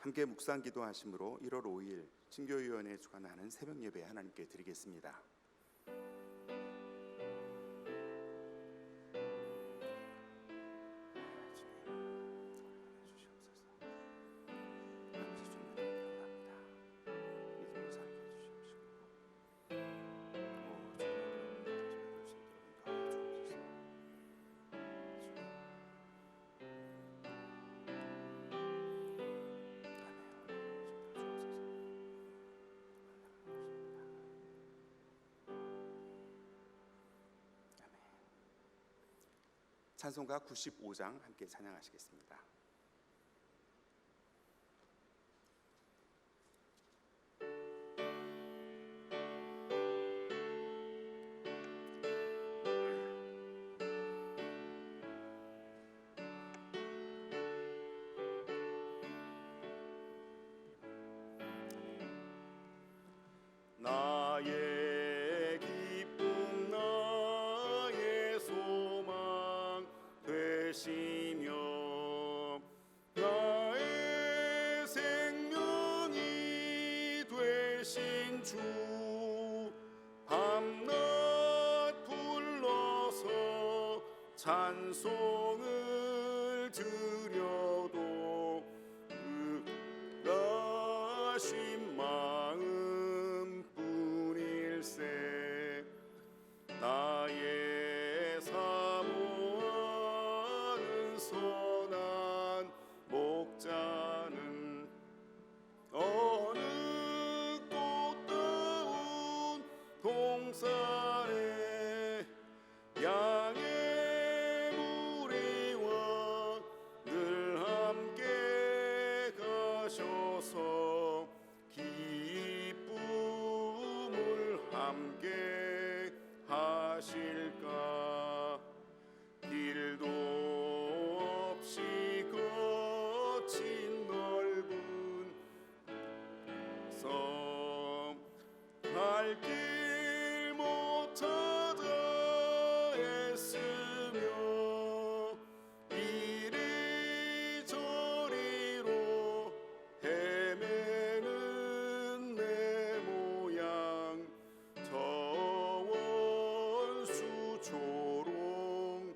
함께 묵상 기도하심으로 1월 5일 친교위원회에 주관하는 새벽 예배 하나님께 드리겠습니다. 찬송가 95장 함께 찬양하시겠습니다. 나의 기쁨 나의 소망 되시며 나의 생명이 되신 주 밤낮 불러서 찬송을 드려도 의가신 마음뿐일세. 나의 사모하는 선한 목자는 어느 꽃다운 동산에 양의 무리와 늘 함께 가셔서 기쁨을 함께 하실까. 길도 없이 거친 넓은 섬 갈 길 못하다 애쓰며 이리저리로 헤매는 내 모양 저 원수 조롱하도다.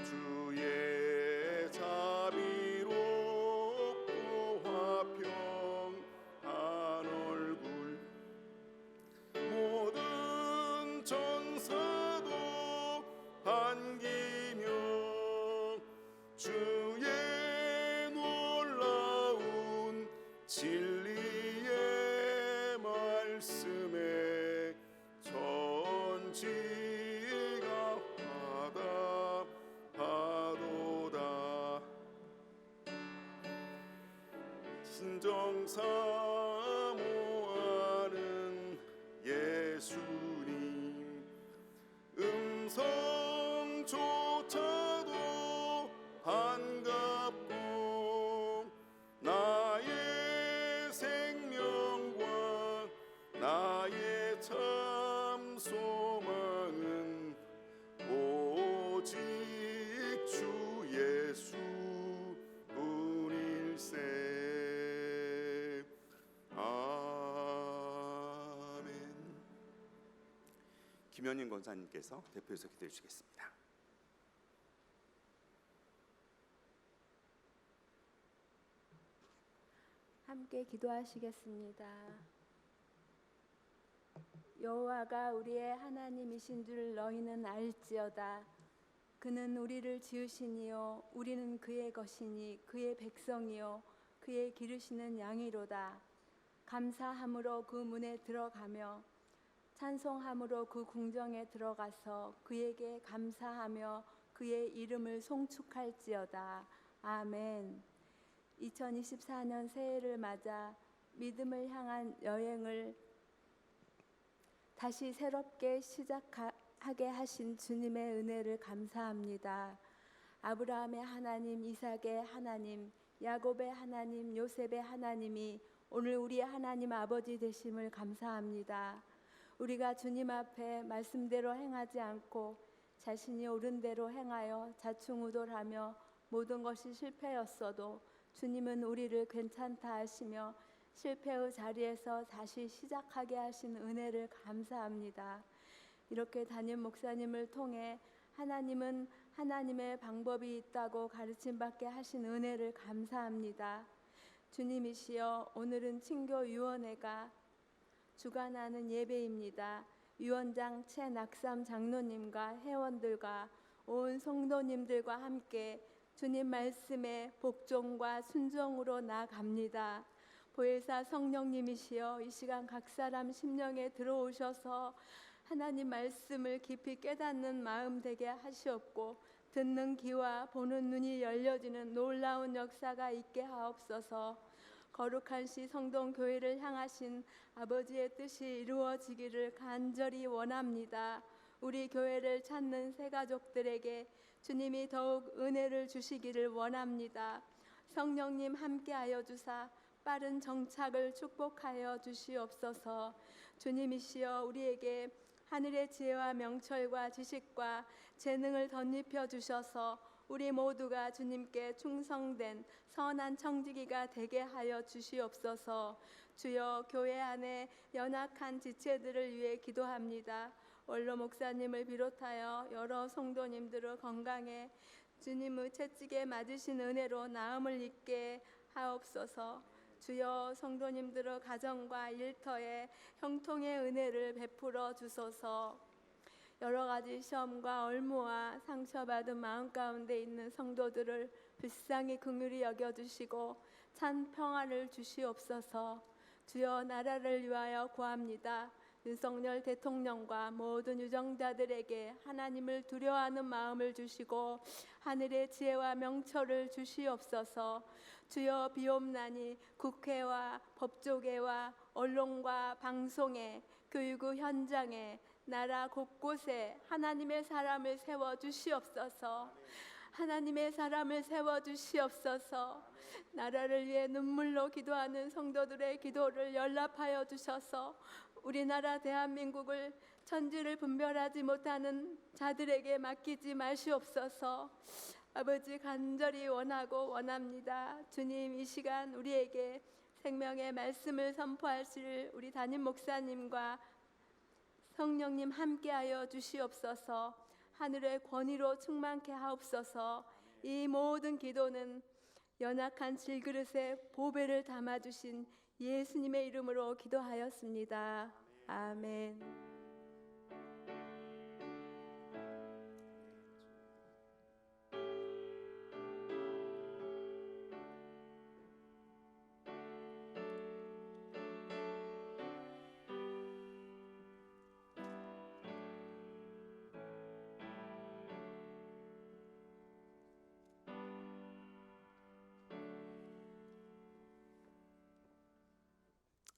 주의 자비롭고 화평한 얼굴 모든 천사도 반기며 주의 놀라운 진리의 말씀에 천지가 화답하도다. 신정 사모하는 예수님 음성조차도 반갑고 나의 생명과 나의 참 소망은 오직 주 예수뿐일세. 아멘. 김현인 권사님께서 대표해서 기도해 주시겠습니다. 함께 기도하시겠습니다. 여호와가 우리의 하나님이신 줄 너희는 알지어다. 그는 우리를 지으시니요 우리는 그의 것이니 그의 백성이요 그의 기르시는 양이로다. 감사함으로 그 문에 들어가며 찬송함으로 그 궁정에 들어가서 그에게 감사하며 그의 이름을 송축할지어다. 아멘. 2024년 새해를 맞아 믿음을 향한 여행을 다시 새롭게 시작하게 하신 주님의 은혜를 감사합니다. 아브라함의 하나님, 이삭의 하나님, 야곱의 하나님, 요셉의 하나님이 오늘 우리의 하나님 아버지 되심을 감사합니다. 우리가 주님 앞에 말씀대로 행하지 않고 자신이 옳은 대로 행하여 자충우돌하며 모든 것이 실패였어도 주님은 우리를 괜찮다 하시며 실패의 자리에서 다시 시작하게 하신 은혜를 감사합니다. 이렇게 담임 목사님을 통해 하나님은 하나님의 방법이 있다고 가르침받게 하신 은혜를 감사합니다. 주님이시여, 오늘은 친교위원회가 주관하는 예배입니다. 위원장 최낙삼 장로님과 회원들과 온 성도님들과 함께 주님 말씀에 복종과 순종으로 나아갑니다. 보혜사 성령님이시여, 이 시간 각 사람 심령에 들어오셔서 하나님 말씀을 깊이 깨닫는 마음 되게 하시옵고 듣는 귀와 보는 눈이 열려지는 놀라운 역사가 있게 하옵소서. 거룩한 시 성동교회를 향하신 아버지의 뜻이 이루어지기를 간절히 원합니다. 우리 교회를 찾는 새가족들에게 주님이 더욱 은혜를 주시기를 원합니다. 성령님 함께하여 주사 빠른 정착을 축복하여 주시옵소서. 주님이시여, 우리에게 하늘의 지혜와 명철과 지식과 재능을 덧입혀 주셔서 우리 모두가 주님께 충성된 선한 청지기가 되게 하여 주시옵소서. 주여, 교회 안에 연약한 지체들을 위해 기도합니다. 원로 목사님을 비롯하여 여러 성도님들의 건강에 주님의 채찍에 맞으신 은혜로 나음을 입게 하옵소서. 주여, 성도님들의 가정과 일터에 형통의 은혜를 베풀어 주소서. 여러 가지 시험과 얼무와 상처받은 마음 가운데 있는 성도들을 불쌍히 긍휼히 여겨주시고 찬 평화를 주시옵소서. 주여, 나라를 위하여 구합니다. 윤석열 대통령과 모든 유정자들에게 하나님을 두려워하는 마음을 주시고 하늘의 지혜와 명철을 주시옵소서. 주여, 비옵나니 국회와 법조계와 언론과 방송에 교육의 현장에 나라 곳곳에 하나님의 사람을 세워 주시옵소서. 하나님의 사람을 세워 주시옵소서. 나라를 위해 눈물로 기도하는 성도들의 기도를 연락하여 주셔서 우리나라 대한민국을 천지를 분별하지 못하는 자들에게 맡기지 마시옵소서. 아버지, 간절히 원하고 원합니다. 주님, 이 시간 우리에게 생명의 말씀을 선포하실 우리 담임 목사님과 성령님 함께하여 주시옵소서. 하늘의 권위로 충만케 하옵소서. 이 모든 기도는 연약한 질그릇에 보배를 담아주신 예수님의 이름으로 기도하였습니다. 아멘.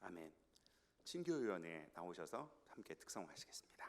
아멘. 친교위원회에 나오셔서 함께 특성하시겠습니다.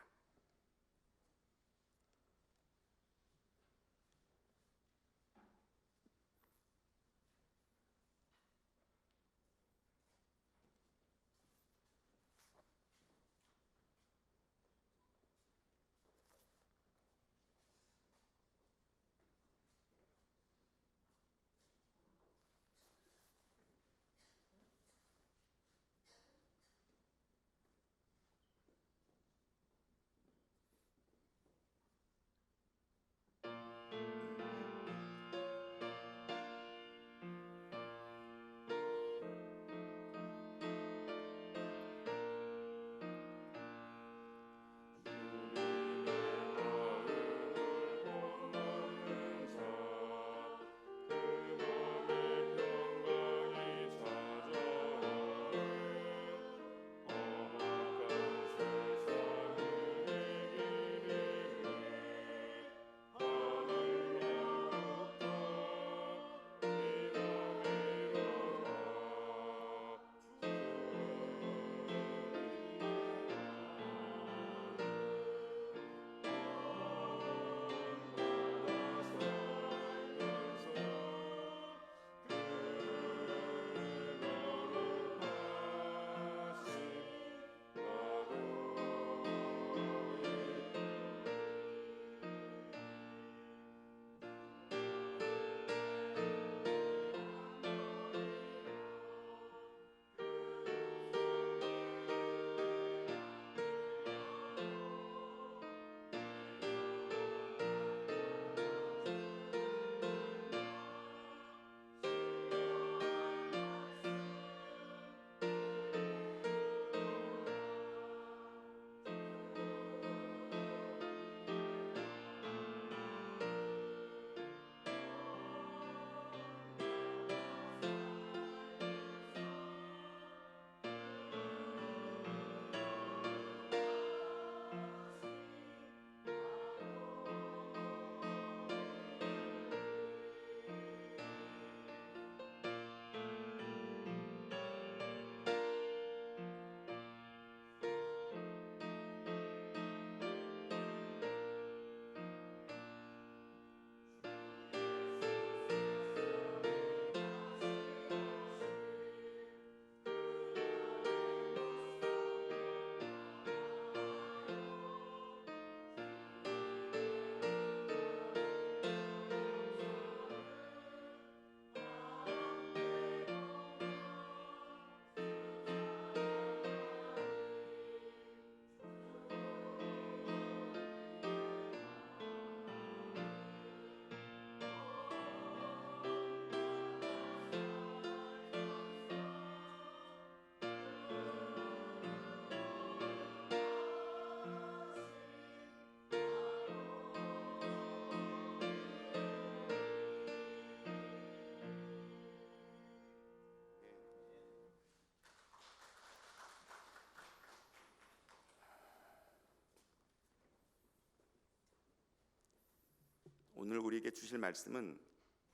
오늘 우리에게 주실 말씀은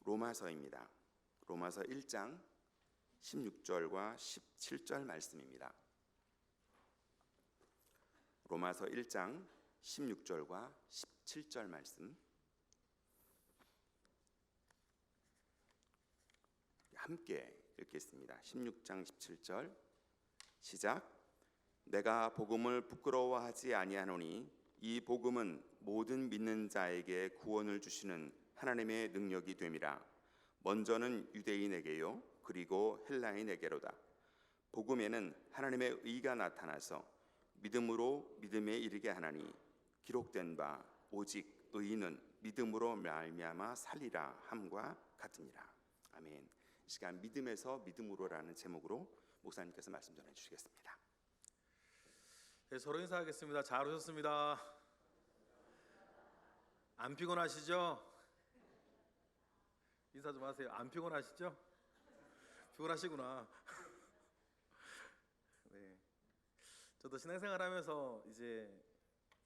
로마서입니다. 로마서 1장 16절과 17절 말씀입니다. 로마서 1장 16절과 17절 말씀 함께 읽겠습니다. 16장 17절 시작. 내가 복음을 부끄러워하지 아니하노니 이 복음은 모든 믿는 자에게 구원을 주시는 하나님의 능력이 됨이라. 먼저는 유대인에게요 그리고 헬라인에게로다. 복음에는 하나님의 의가 나타나서 믿음으로 믿음에 이르게 하나니 기록된 바 오직 의인은 믿음으로 말미암아 살리라 함과 같으니라. 아멘. 이 시간 믿음에서 믿음으로라는 제목으로 목사님께서 말씀 전해 주시겠습니다. 네, 서로 인사하겠습니다. 잘 오셨습니다. 안 피곤하시죠? 인사 좀 하세요. 안 피곤하시죠? 피곤하시구나. 네, 저도 신앙생활하면서 이제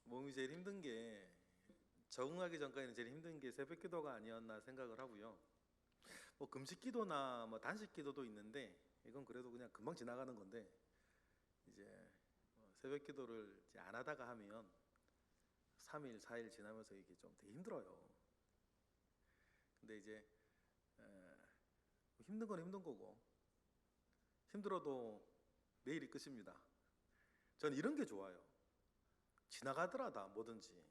몸이 제일 힘든 게 적응하기 전까지는 제일 힘든 게 새벽기도가 아니었나 생각을 하고요. 뭐 금식기도나 뭐 단식기도도 있는데 이건 그래도 그냥 금방 지나가는 건데 이제 새벽기도를 이제 안 하다가 하면 3일, 4일 지나면서 이게 좀 되게 힘들어요. 근데 이제 힘든 건 힘든 거고 힘들어도 내일이 끝입니다. 전 이런 게 좋아요. 지나가더라다 뭐든지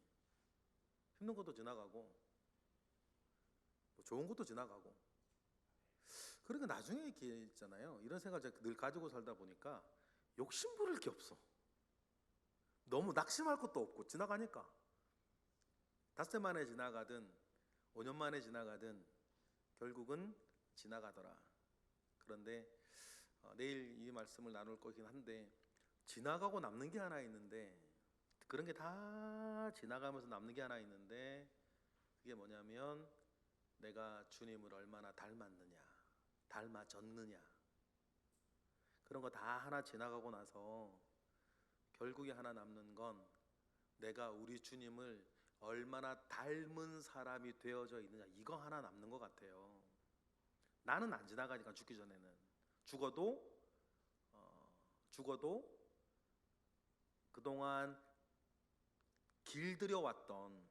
힘든 것도 지나가고 뭐 좋은 것도 지나가고 그러니까 나중에 이렇게 있잖아요. 이런 생각을 제가 늘 가지고 살다 보니까 욕심 부릴 게 없어. 너무 낙심할 것도 없고 지나가니까 5해 만에 지나가든 5년 만에 지나가든 결국은 지나가더라. 그런데 내일 이 말씀을 나눌 거긴 한데 지나가고 남는 게 하나 있는데 그런 게 다 지나가면서 남는 게 하나 있는데 그게 뭐냐면 내가 주님을 얼마나 닮았느냐 닮아졌느냐 그런 거 다 하나 지나가고 나서 결국에 하나 남는 건 내가 우리 주님을 얼마나 닮은 사람이 되어져 있느냐 이거 하나 남는 것 같아요. 나는 안 지나가니까 죽기 전에는 죽어도 그동안 길들여왔던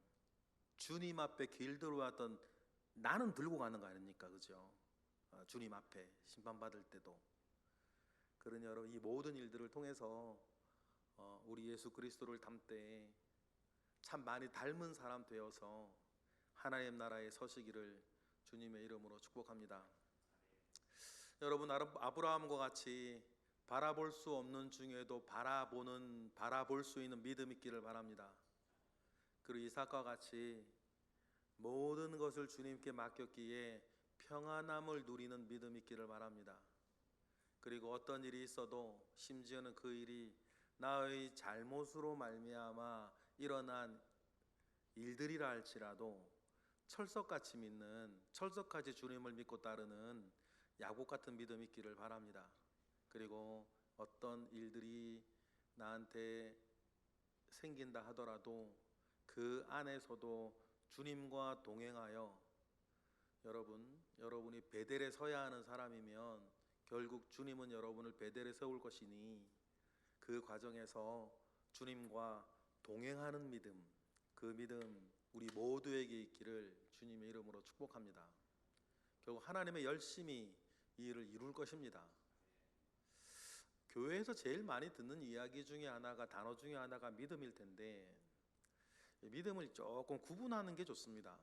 주님 앞에 길들여왔던 나는 들고 가는 거 아닙니까? 그죠? 주님 앞에 심판받을 때도 그러니 여러분 이 모든 일들을 통해서 우리 예수 그리스도를 닮때 참 많이 닮은 사람 되어서 하나님 나라에 서시기를 주님의 이름으로 축복합니다. 여러분 아브라함과 같이 바라볼 수 없는 중에도 바라볼 수 있는 믿음 있기를 바랍니다. 그리고 이삭과 같이 모든 것을 주님께 맡겼기에 평안함을 누리는 믿음 있기를 바랍니다. 그리고 어떤 일이 있어도 심지어는 그 일이 나의 잘못으로 말미암아 일어난 일들이라 할지라도 철석같이 믿는 철석같이 주님을 믿고 따르는 야곱 같은 믿음 있기를 바랍니다. 그리고 어떤 일들이 나한테 생긴다 하더라도 그 안에서도 주님과 동행하여 여러분이 베델에 서야 하는 사람이면 결국 주님은 여러분을 베델에 세울 것이니 그 과정에서 주님과 동행하는 믿음, 그 믿음 우리 모두에게 있기를 주님의 이름으로 축복합니다. 결국 하나님의 열심히 이 일을 이룰 것입니다. 교회에서 제일 많이 듣는 이야기 중에 하나가 단어 중에 하나가 믿음일 텐데 믿음을 조금 구분하는 게 좋습니다.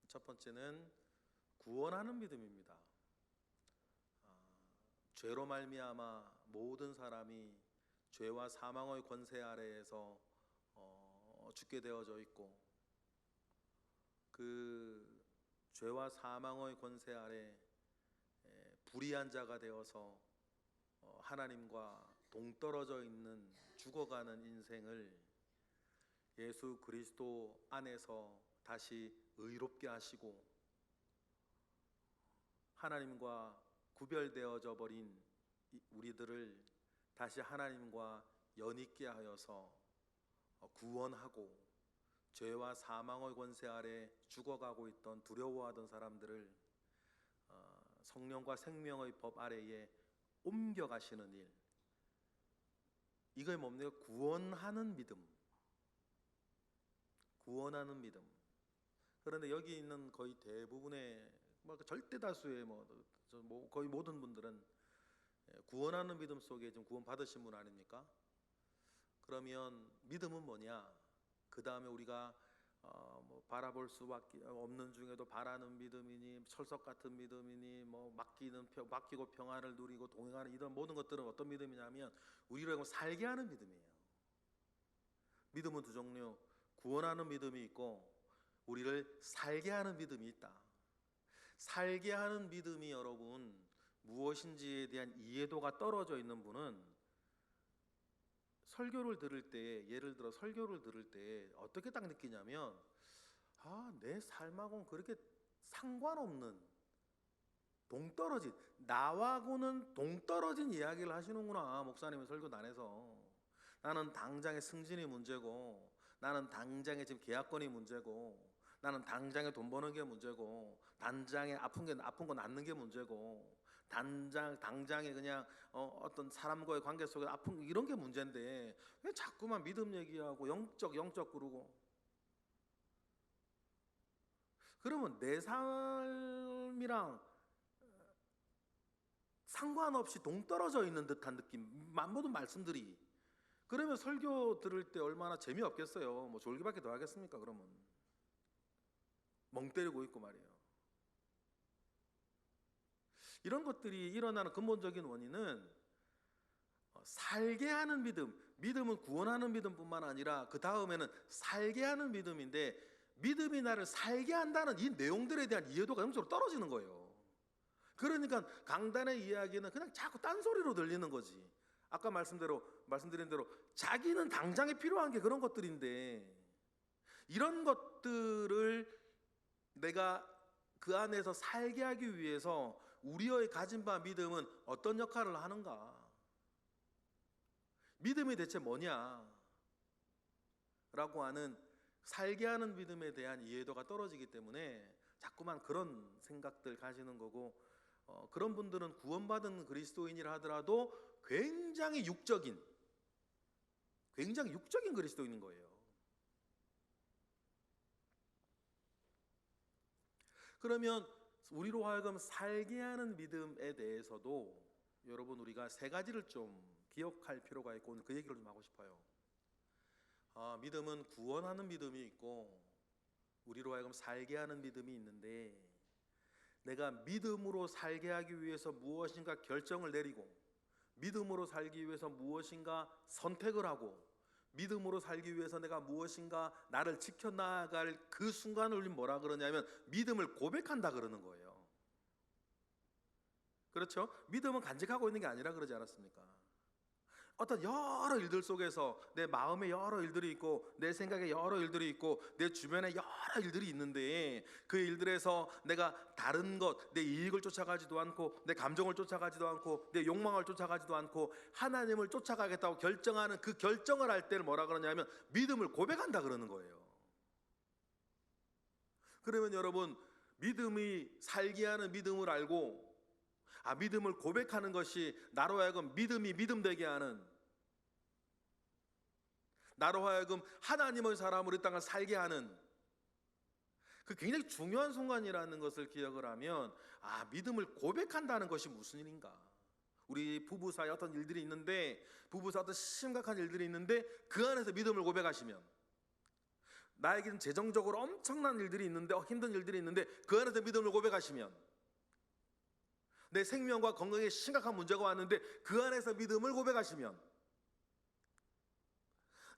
첫 번째는 구원하는 믿음입니다. 죄로 말미암아 모든 사람이 죄와 사망의 권세 아래에서 죽게 되어져 있고 그 죄와 사망의 권세 아래 불의한 자가 되어서 하나님과 동떨어져 있는 죽어가는 인생을 예수 그리스도 안에서 다시 의롭게 하시고 하나님과 구별되어져 버린 우리들을 다시 하나님과 연있게 하여서 구원하고 죄와 사망의 권세 아래 죽어가고 있던 두려워하던 사람들을 성령과 생명의 법 아래에 옮겨가시는 일, 이거에 뭡니까? 구원하는 믿음. 구원하는 믿음. 그런데 여기 있는 거의 대부분의 절대 다수의 거의 모든 분들은 구원하는 믿음 속에 지금 구원 받으신 분 아닙니까? 그러면 믿음은 뭐냐? 그 다음에 우리가 바라볼 수밖에 없는 중에도 바라는 믿음이니 철석 같은 믿음이니 맡기고 평안을 누리고 동행하는 이런 모든 것들은 어떤 믿음이냐면 우리를 살게 하는 믿음이에요. 믿음은 두 종류, 구원하는 믿음이 있고 우리를 살게 하는 믿음이 있다. 살게 하는 믿음이 여러분 무엇인지에 대한 이해도가 떨어져 있는 분은 설교를 들을 때, 예를 들어 설교를 들을 때 어떻게 딱 느끼냐면 내 삶하고는 그렇게 상관없는 동떨어진, 나하고는 동떨어진 이야기를 하시는구나. 목사님의 설교 난에서 나는 당장의 승진이 문제고, 나는 당장에 지금 계약건이 문제고, 나는 당장에 돈 버는 게 문제고, 당장에 아픈 거 낫는 게 문제고, 당장에 그냥 어떤 사람과의 관계 속에 아픈 이런 게 문제인데 왜 자꾸만 믿음 얘기하고 영적 그러고. 그러면 내 삶이랑 상관없이 동떨어져 있는 듯한 느낌, 모든 말씀들이. 그러면 설교 들을 때 얼마나 재미없겠어요. 졸기밖에 더 하겠습니까? 그러면 멍 때리고 있고 말이에요. 이런 것들이 일어나는 근본적인 원인은 살게 하는 믿음, 믿음은 구원하는 믿음뿐만 아니라 그 다음에는 살게 하는 믿음인데, 믿음이 나를 살게 한다는 이 내용들에 대한 이해도가 영적으로 떨어지는 거예요. 그러니까 강단의 이야기는 그냥 자꾸 딴소리로 들리는 거지. 아까 말씀드린 대로 자기는 당장에 필요한 게 그런 것들인데, 이런 것들을 내가 그 안에서 살게 하기 위해서 우리의 가진 바 믿음은 어떤 역할을 하는가? 믿음이 대체 뭐냐? 라고 하는 살게 하는 믿음에 대한 이해도가 떨어지기 때문에 자꾸만 그런 생각들 가지는 거고, 그런 분들은 구원받은 그리스도인이라 하더라도 굉장히 육적인 그리스도인인 거예요. 그러면 우리로 하여금 살게 하는 믿음에 대해서도 여러분 우리가 세 가지를 좀 기억할 필요가 있고, 오늘 그 얘기를 좀 하고 싶어요. 믿음은 구원하는 믿음이 있고 우리로 하여금 살게 하는 믿음이 있는데, 내가 믿음으로 살게 하기 위해서 무엇인가 결정을 내리고, 믿음으로 살기 위해서 무엇인가 선택을 하고, 믿음으로 살기 위해서 내가 무엇인가 나를 지켜나갈 그 순간을 우리는 뭐라 그러냐면 믿음을 고백한다 그러는 거예요. 그렇죠? 믿음은 간직하고 있는 게 아니라 그러지 않았습니까? 어떤 여러 일들 속에서 내 마음에 여러 일들이 있고, 내 생각에 여러 일들이 있고, 내 주변에 여러 일들이 있는데, 그 일들에서 내가 다른 것, 내 이익을 쫓아가지도 않고, 내 감정을 쫓아가지도 않고, 내 욕망을 쫓아가지도 않고 하나님을 쫓아가겠다고 결정하는 그 결정을 할 때를 뭐라 그러냐면 믿음을 고백한다 그러는 거예요. 그러면 여러분, 믿음이 살게 하는 믿음을 알고, 믿음을 고백하는 것이 나로 하여금 믿음이 믿음되게 하는, 나로 하여금 하나님의 사람으로 이 땅을 살게 하는 그 굉장히 중요한 순간이라는 것을 기억을 하면, 믿음을 고백한다는 것이 무슨 일인가. 우리 부부 사이에 어떤 일들이 있는데, 부부 사이에 어떤 심각한 일들이 있는데 그 안에서 믿음을 고백하시면, 나에게는 재정적으로 엄청난 일들이 있는데, 힘든 일들이 있는데 그 안에서 믿음을 고백하시면, 내 생명과 건강에 심각한 문제가 왔는데 그 안에서 믿음을 고백하시면,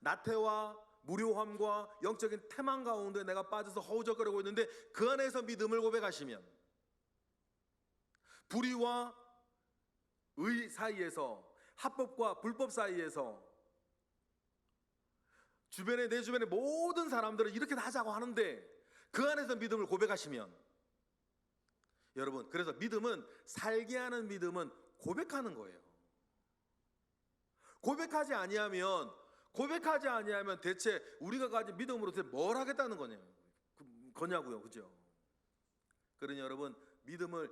나태와 무료함과 영적인 태만 가운데 내가 빠져서 허우적거리고 있는데 그 안에서 믿음을 고백하시면, 불의와 의 사이에서, 합법과 불법 사이에서 내 주변의 모든 사람들은 이렇게 하자고 하는데 그 안에서 믿음을 고백하시면, 여러분, 그래서 믿음은, 살게 하는 믿음은 고백하는 거예요. 고백하지 아니하면 고백하지 아니하면 대체 우리가 가진 믿음으로 대체 뭘 하겠다는 거냐고요, 그죠? 그러니 여러분, 믿음을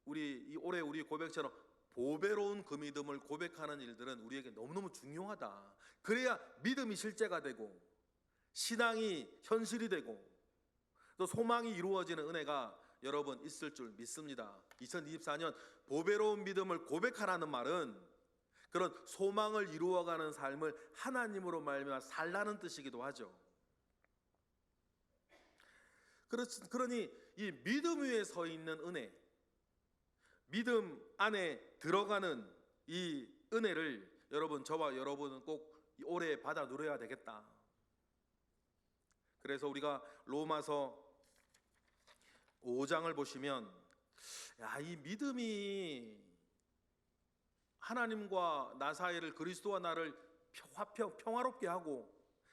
올해 우리 고백처럼 보배로운 그 믿음을 고백하는 일들은 우리에게 너무너무 중요하다. 그래야 믿음이 실제가 되고 신앙이 현실이 되고 또 소망이 이루어지는 은혜가 여러분 있을 줄 믿습니다. 2024년 보배로운 믿음을 고백하라는 말은 그런 소망을 이루어가는 삶을 하나님으로 말미암아 살라는 뜻이기도 하죠. 그러니 이 믿음 위에 서 있는 은혜, 믿음 안에 들어가는 이 은혜를 여러분, 저와 여러분은 꼭 올해 받아 누려야 되겠다. 그래서 우리가 로마서 5장을 보시면 이 믿음이 하나님과 나 사이를, 그리스도와 나를 평화롭게 하고,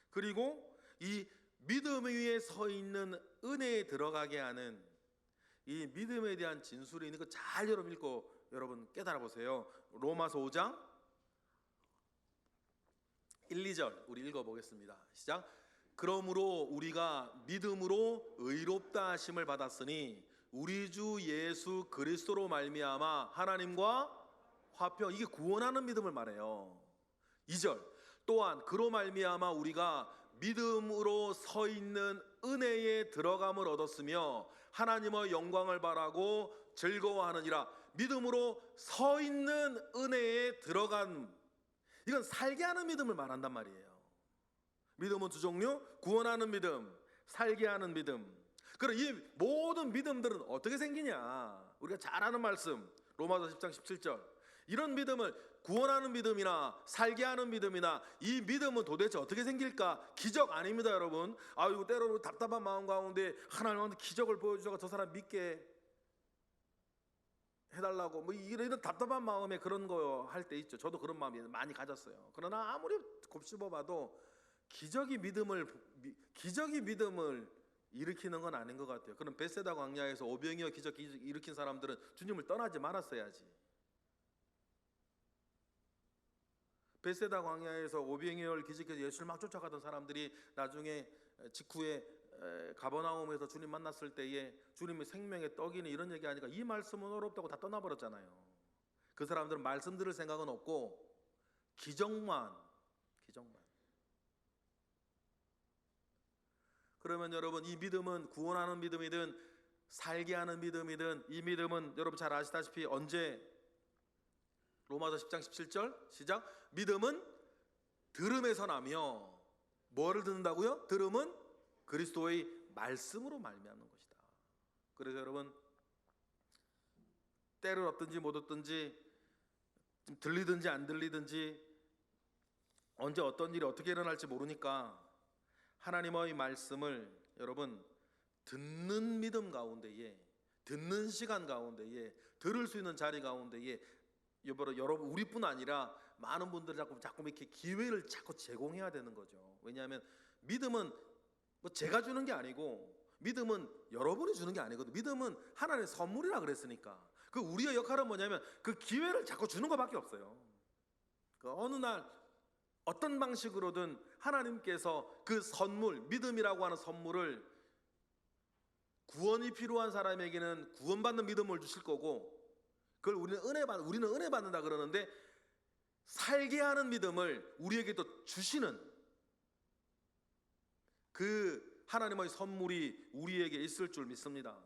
그리고 이 믿음 위에 서 있는 은혜에 들어가게 하는 이 믿음에 대한 진술이 있는 거 잘 여러분 읽고 여러분 깨달아 보세요. 로마서 5장 1, 2절 우리 읽어보겠습니다. 시작. 그러므로 우리가 믿음으로 의롭다 하심을 받았으니 우리 주 예수 그리스도로 말미암아 하나님과 화평, 이게 구원하는 믿음을 말해요. 2절 또한 그로 말미암아 우리가 믿음으로 서 있는 은혜에 들어감을 얻었으며 하나님의 영광을 바라고 즐거워하느니라. 믿음으로 서 있는 은혜에 들어간, 이건 살게 하는 믿음을 말한단 말이에요. 믿음은 두 종류, 구원하는 믿음, 살게 하는 믿음. 그럼 이 모든 믿음들은 어떻게 생기냐? 우리가 잘 아는 말씀 로마서 10장 17절. 이런 믿음을 구원하는 믿음이나 살게 하는 믿음이나 이 믿음은 도대체 어떻게 생길까? 기적 아닙니다, 여러분. 아이고, 때로는 답답한 마음 가운데 하나님한테 기적을 보여주셔서 저 사람 믿게 해달라고 뭐 이런 답답한 마음에 그런 거 할 때 있죠. 저도 그런 마음이 많이 가졌어요. 그러나 아무리 곱씹어봐도 기적이 믿음을 일으키는 건 아닌 것 같아요. 그럼 베세다 광야에서 오병이어 기적 일으킨 사람들은 주님을 떠나지 말았어야지. 베세다 광야에서 오병이어를 기적해서 예수를 막 쫓아가던 사람들이 나중에 직후에 가버나움에서 주님 만났을 때에 주님의 생명의 떡이니 이런 얘기하니까 이 말씀은 어렵다고 다 떠나버렸잖아요. 그 사람들은 말씀 들을 생각은 없고 기적만. 그러면 여러분, 이 믿음은 구원하는 믿음이든 살게 하는 믿음이든 이 믿음은 여러분 잘 아시다시피 언제? 로마서 10장 17절 시작. 믿음은 들음에서 나며 뭐를 듣는다고요? 들음은 그리스도의 말씀으로 말미암는 것이다. 그래서 여러분, 때를 얻든지 못 얻든지 좀 들리든지 안 들리든지 언제 어떤 일이 어떻게 일어날지 모르니까 하나님의 말씀을 여러분 듣는 믿음 가운데에, 듣는 시간 가운데에, 들을 수 있는 자리 가운데에 여러분 우리뿐 아니라 많은 분들이 자꾸 이렇게 기회를 자꾸 제공해야 되는 거죠. 왜냐하면 믿음은 뭐 제가 주는 게 아니고 믿음은 여러분이 주는 게 아니거든요. 믿음은 하나님의 선물이라 그랬으니까 그 우리의 역할은 뭐냐면 그 기회를 자꾸 주는 것밖에 없어요. 그 어느 날 어떤 방식으로든 하나님께서 그 선물, 믿음이라고 하는 선물을 구원이 필요한 사람에게는 구원받는 믿음을 주실 거고, 그걸 우리는 은혜 받는다 그러는데 살게 하는 믿음을 우리에게 또 주시는 그 하나님의 선물이 우리에게 있을 줄 믿습니다.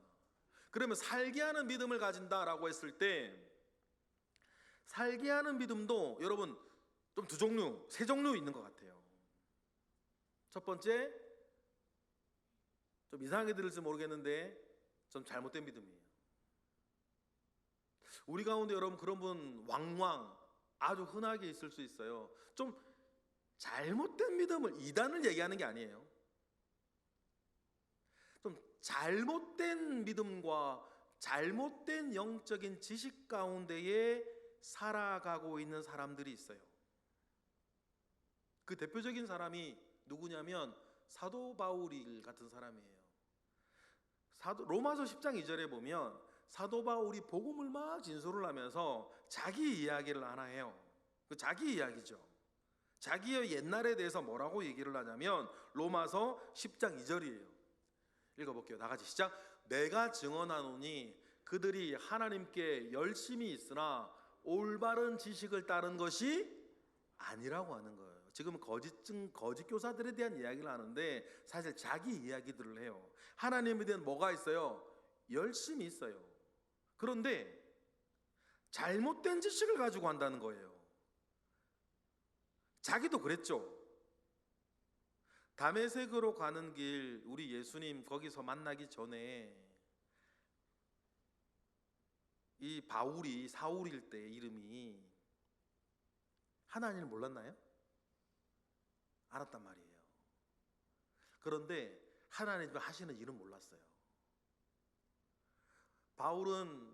그러면 살게 하는 믿음을 가진다라고 했을 때, 살게 하는 믿음도 여러분 좀 두 종류, 세 종류 있는 것 같아요. 첫 번째, 좀 이상하게 들을지 모르겠는데 좀 잘못된 믿음이에요. 우리 가운데 여러분 그런 분 왕왕 아주 흔하게 있을 수 있어요. 좀 잘못된 믿음을, 이단을 얘기하는 게 아니에요. 좀 잘못된 믿음과 잘못된 영적인 지식 가운데에 살아가고 있는 사람들이 있어요. 그 대표적인 사람이 누구냐면 사도 바울 같은 사람이에요. 로마서 10장 2절에 보면 사도 바울이 복음을 막 진술을 하면서 자기 이야기를 하나 해요. 그 자기 이야기죠. 자기의 옛날에 대해서 뭐라고 얘기를 하냐면 로마서 10장 2절이에요. 읽어볼게요. 다 같이 시작. 내가 증언하노니 그들이 하나님께 열심히 있으나 올바른 지식을 따른 것이 아니라고 하는 거예요. 지금 거짓 교사들에 대한 이야기를 하는데 사실 자기 이야기들을 해요. 하나님에 대한 뭐가 있어요? 열심히 있어요. 그런데 잘못된 지식을 가지고 한다는 거예요. 자기도 그랬죠. 다메섹으로 가는 길 우리 예수님 거기서 만나기 전에 이 바울이 사울일 때 이름이 하나님을 몰랐나요? 알았단 말이에요. 그런데 하나님이 하시는 일은 몰랐어요. 바울은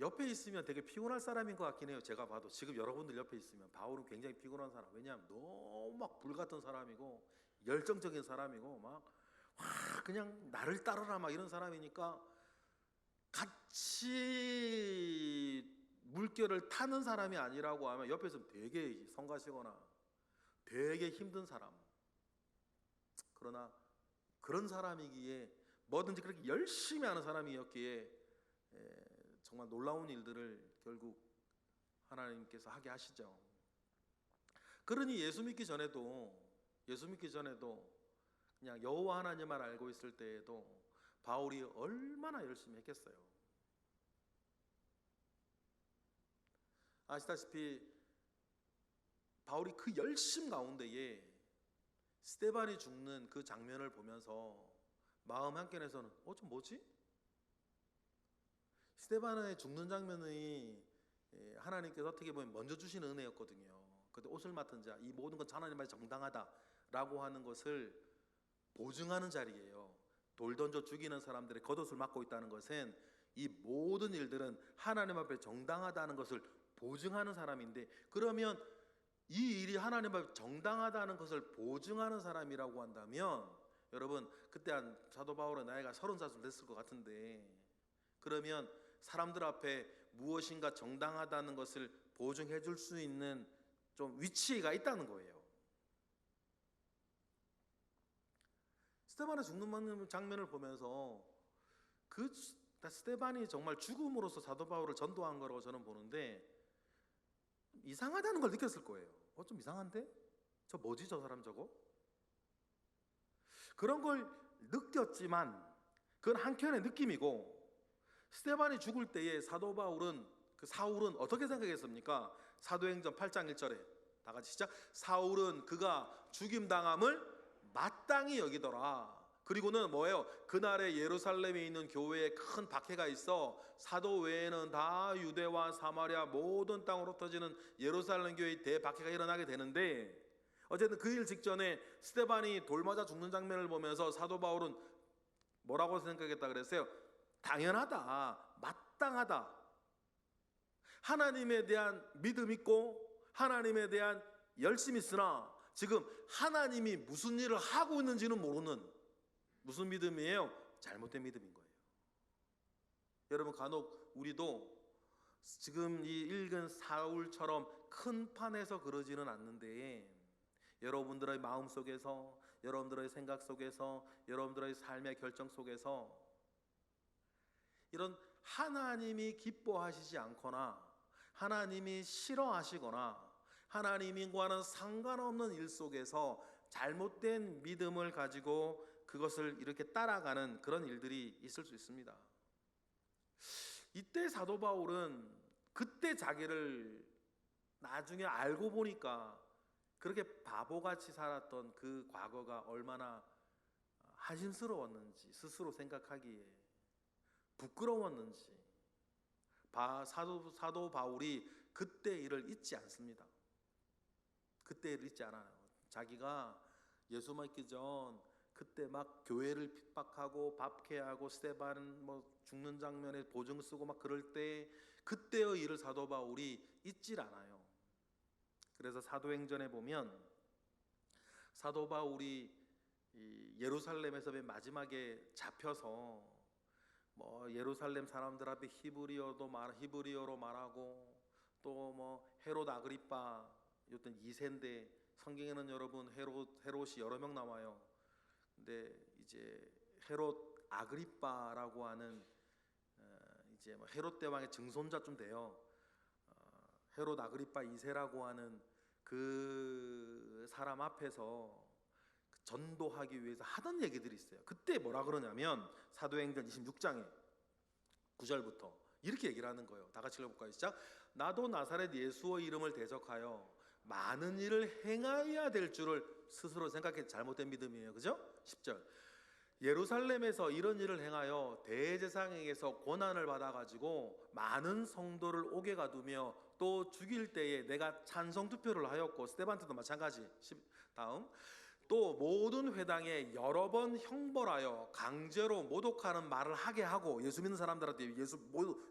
옆에 있으면 되게 피곤할 사람인 것 같긴 해요. 제가 봐도 지금 여러분들 옆에 있으면 바울은 굉장히 피곤한 사람. 왜냐하면 너무 막 불같은 사람이고 열정적인 사람이고 막 그냥 나를 따르라 막 이런 사람이니까 같이 물결을 타는 사람이 아니라고 하면 옆에서 되게 성가시거나 되게 힘든 사람. 그러나 그런 사람이기에 뭐든지 그렇게 열심히 하는 사람이었기에 정말 놀라운 일들을 결국 하나님께서 하게 하시죠. 그러니 예수 믿기 전에도 그냥 여호와 하나님만 알고 있을 때에도 바울이 얼마나 열심히 했겠어요. 아시다시피 바울이 그 열심 가운데에 스데반이 죽는 그 장면을 보면서 마음 한켠에서는 좀 뭐지? 스데반의 죽는 장면이 하나님께서 어떻게 보면 먼저 주신 은혜였거든요. 그때 옷을 맡은 자, 이 모든 건 하나님 앞에 정당하다라고 하는 것을 보증하는 자리예요. 돌 던져 죽이는 사람들의 겉옷을 맡고 있다는 것은 이 모든 일들은 하나님 앞에 정당하다는 것을 보증하는 사람인데, 그러면 이 일이 하나님 앞에 정당하다는 것을 보증하는 사람이라고 한다면 여러분 그때 한 사도 바울은 나이가 30살 됐을 것 같은데, 그러면 사람들 앞에 무엇인가 정당하다는 것을 보증해 줄 수 있는 좀 위치가 있다는 거예요. 스데반의 죽는 장면을 보면서 그 스데반이 정말 죽음으로써 사도 바울을 전도한 거라고 저는 보는데, 이상하다는 걸 느꼈을 거예요. 좀 이상한데? 저 뭐지 저 사람 저거? 그런 걸 느꼈지만 그건 한켠의 느낌이고, 스데반이 죽을 때에 사도 바울은 사울은 어떻게 생각했습니까? 사도행전 8장 1절에 다 같이 시작. 사울은 그가 죽임당함을 마땅히 여기더라. 그리고는 뭐예요? 그날에 예루살렘에 있는 교회에 큰 박해가 있어 사도 외에는 다 유대와 사마리아 모든 땅으로 터지는 예루살렘 교회의 대박해가 일어나게 되는데, 어쨌든 그 일 직전에 스데반이 돌 맞아 죽는 장면을 보면서 사도 바울은 뭐라고 생각했다 그랬어요? 당연하다, 마땅하다. 하나님에 대한 믿음 있고 하나님에 대한 열심이 있으나 지금 하나님이 무슨 일을 하고 있는지는 모르는 무슨 믿음이에요? 잘못된 믿음인 거예요. 여러분 간혹 우리도 지금 이 읽은 사울처럼 큰 판에서 그러지는 않는데, 여러분들의 마음 속에서, 여러분들의 생각 속에서, 여러분들의 삶의 결정 속에서 이런 하나님이 기뻐하시지 않거나 하나님이 싫어하시거나 하나님과는 상관없는 일 속에서 잘못된 믿음을 가지고 그것을 이렇게 따라가는 그런 일들이 있을 수 있습니다. 이때 사도 바울은 그때 자기를 나중에 알고 보니까 그렇게 바보같이 살았던 그 과거가 얼마나 한심스러웠는지 스스로 생각하기에 부끄러웠는지 사도 바울이 그때 일을 잊지 않습니다. 그때 일을 잊지 않아요. 자기가 예수 믿기 전 그때 막 교회를 핍박하고 박해하고 스데반 죽는 장면에 보증 쓰고 막 그럴 때 그때의 일을 사도 바울이 잊질 않아요. 그래서 사도행전에 보면 사도 바울이 예루살렘에서 맨 마지막에 잡혀서 예루살렘 사람들 앞에 히브리어로 말하고 또 헤롯 아그리빠 어떤 2세인데 성경에는 여러분 헤롯이 여러 명 나와요. 근데 이제 헤롯 아그리빠라고 하는 이제 뭐 헤롯 대왕의 증손자쯤 돼요. 헤롯 아그리빠 2세라고 하는 그 사람 앞에서 전도하기 위해서 하던 얘기들이 있어요. 그때 뭐라 그러냐면 사도행전 26장에 9절부터 이렇게 얘기를 하는 거예요. 다 같이 읽어볼까요? 시작. 나도 나사렛 예수의 이름을 대적하여 많은 일을 행하여야 될 줄을 스스로 생각해. 잘못된 믿음이에요. 그죠? 10절. 예루살렘에서 이런 일을 행하여 대제사장에게서 권한을 받아가지고 많은 성도를 옥에 가두며 또 죽일 때에 내가 찬성 투표를 하였고, 스데반트도 마찬가지. 다음. 또 모든 회당에 여러 번 형벌하여 강제로 모독하는 말을 하게 하고, 예수 믿는 사람들한테 예수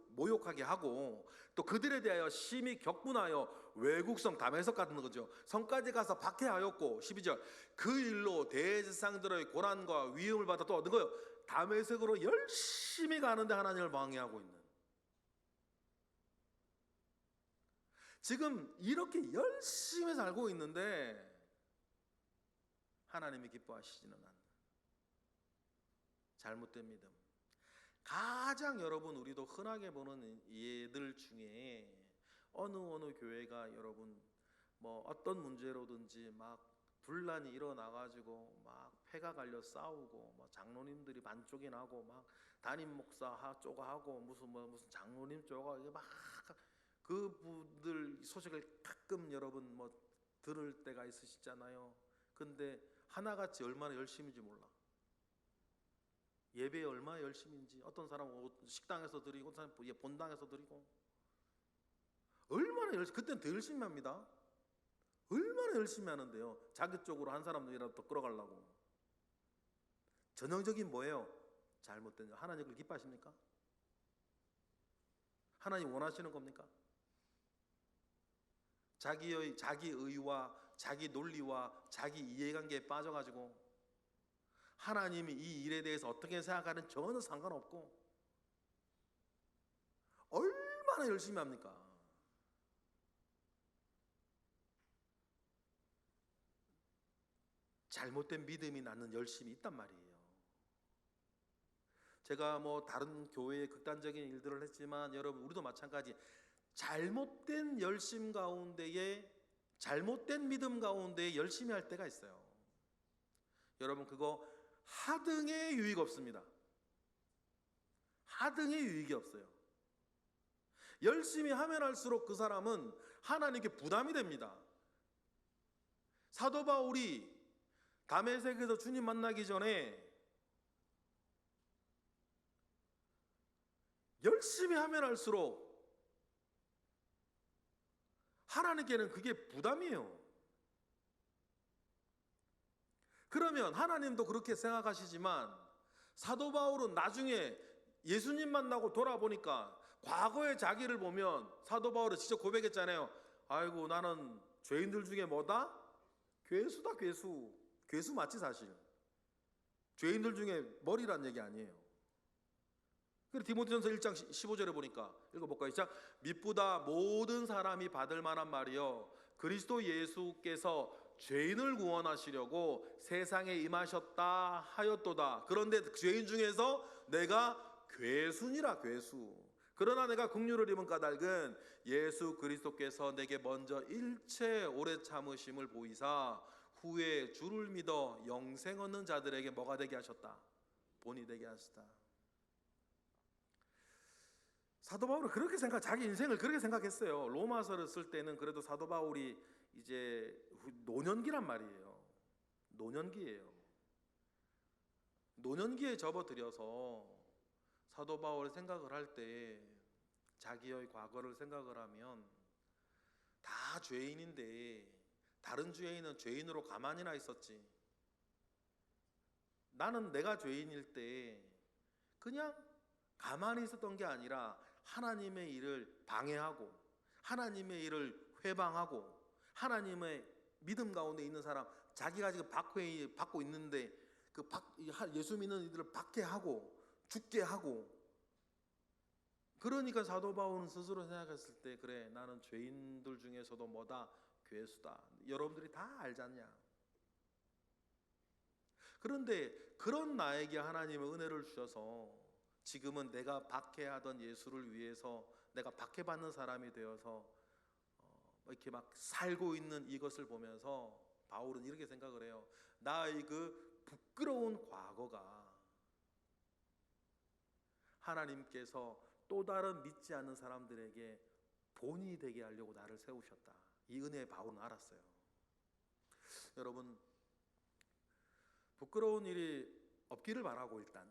모욕하게 하고, 또 그들에 대하여 심히 격분하여 외국성 담에석 같은 거죠. 성까지 가서 박해하였고, 12절. 그 일로 대제사장들의 고난과 위험을 받아 또 얻은 거예요. 담에색으로 열심히 가는데 하나님을 방해하고 있는. 지금 이렇게 열심히 살고 있는데 하나님이 기뻐하시지는 않는 잘못된 믿음. 가장 여러분 우리도 흔하게 보는 예들 중에 어느 교회가 여러분 뭐 어떤 문제로든지 막 분란이 일어나가지고 막 패가 갈려 싸우고, 뭐 장로님들이 반쪽이 나고, 막 담임 목사 쪼가 하고, 무슨 장로님 쪼가, 이게 막 그분들 소식을 가끔 여러분 뭐 들을 때가 있으시잖아요. 근데 하나같이 얼마나 열심인지 몰라. 예배에 얼마나 열심인지. 어떤 사람은 식당에서 드리고, 어떤 사람은 본당에서 드리고. 얼마나 열심히, 그때는 더 열심히 합니다. 얼마나 열심히 하는데요. 자기 쪽으로 한 사람이라도 더 끌어가려고. 전형적인 뭐예요? 잘못된. 하나님 그걸 기뻐하십니까? 하나님 원하시는 겁니까? 자기 의와 자기 논리와 자기 이해관계에 빠져가지고 하나님이 이 일에 대해서 어떻게 생각하는 전혀 상관없고 얼마나 열심히 합니까? 잘못된 믿음이 낳는 열심이 있단 말이에요. 제가 뭐 다른 교회의 극단적인 일들을 했지만 여러분 우리도 마찬가지. 잘못된 열심 가운데에, 잘못된 믿음 가운데에 열심히 할 때가 있어요. 여러분 그거 하등의 유익 없습니다. 하등의 유익이 없어요. 열심히 하면 할수록 그 사람은 하나님께 부담이 됩니다. 사도 바울이 다메섹에서 주님 만나기 전에 열심히 하면 할수록 하나님께는 그게 부담이에요. 그러면 하나님도 그렇게 생각하시지만 사도 바울은 나중에 예수님 만나고 돌아보니까 과거의 자기를 보면 사도 바울은 직접 고백했잖아요. 아이고 나는 죄인들 중에 뭐다? 괴수다. 괴수 맞지 사실. 죄인들 중에 머리란 얘기 아니에요. 그래서 디모데전서 1장 15절에 보니까 읽어볼까요? 시작. 미쁘다 모든 사람이 받을 만한 말이요 그리스도 예수께서 죄인을 구원하시려고 세상에 임하셨다 하였도다. 그런데 죄인 중에서 내가 괴수니라. 괴수. 그러나 내가 긍휼을 입은 까닭은 예수 그리스도께서 내게 먼저 일체 오래 참으심을 보이사 후에 주를 믿어 영생 얻는 자들에게 뭐가 되게 하셨다? 본이 되게 하시다. 사도 바울은 그렇게 자기 인생을 그렇게 생각했어요. 로마서를 쓸 때는 그래도 사도 바울이 이제 노년기란 말이에요. 노년기예요. 노년기에 접어들여서 사도 바울의 생각을 할 때 자기의 과거를 생각을 하면 다 죄인인데 다른 죄인은 죄인으로 가만히나 있었지. 나는 내가 죄인일 때 그냥 가만히 있었던 게 아니라 하나님의 일을 방해하고 하나님의 일을 회방하고 하나님의 믿음 가운데 있는 사람, 자기가 지금 받고 있는데 그 예수 믿는 이들을 박해하고 죽게 하고. 그러니까 사도 바울은 스스로 생각했을 때 그래 나는 죄인들 중에서도 뭐다? 괴수다. 여러분들이 다 알지 않냐? 그런데 그런 나에게 하나님은 은혜를 주셔서 지금은 내가 박해하던 예수를 위해서 내가 박해받는 사람이 되어서 이렇게 막 살고 있는 이것을 보면서 바울은 이렇게 생각을 해요. 나의 그 부끄러운 과거가 하나님께서 또 다른 믿지 않는 사람들에게 본이 되게 하려고 나를 세우셨다. 이 은혜의 바울은 알았어요. 여러분, 부끄러운 일이 없기를 바라고 일단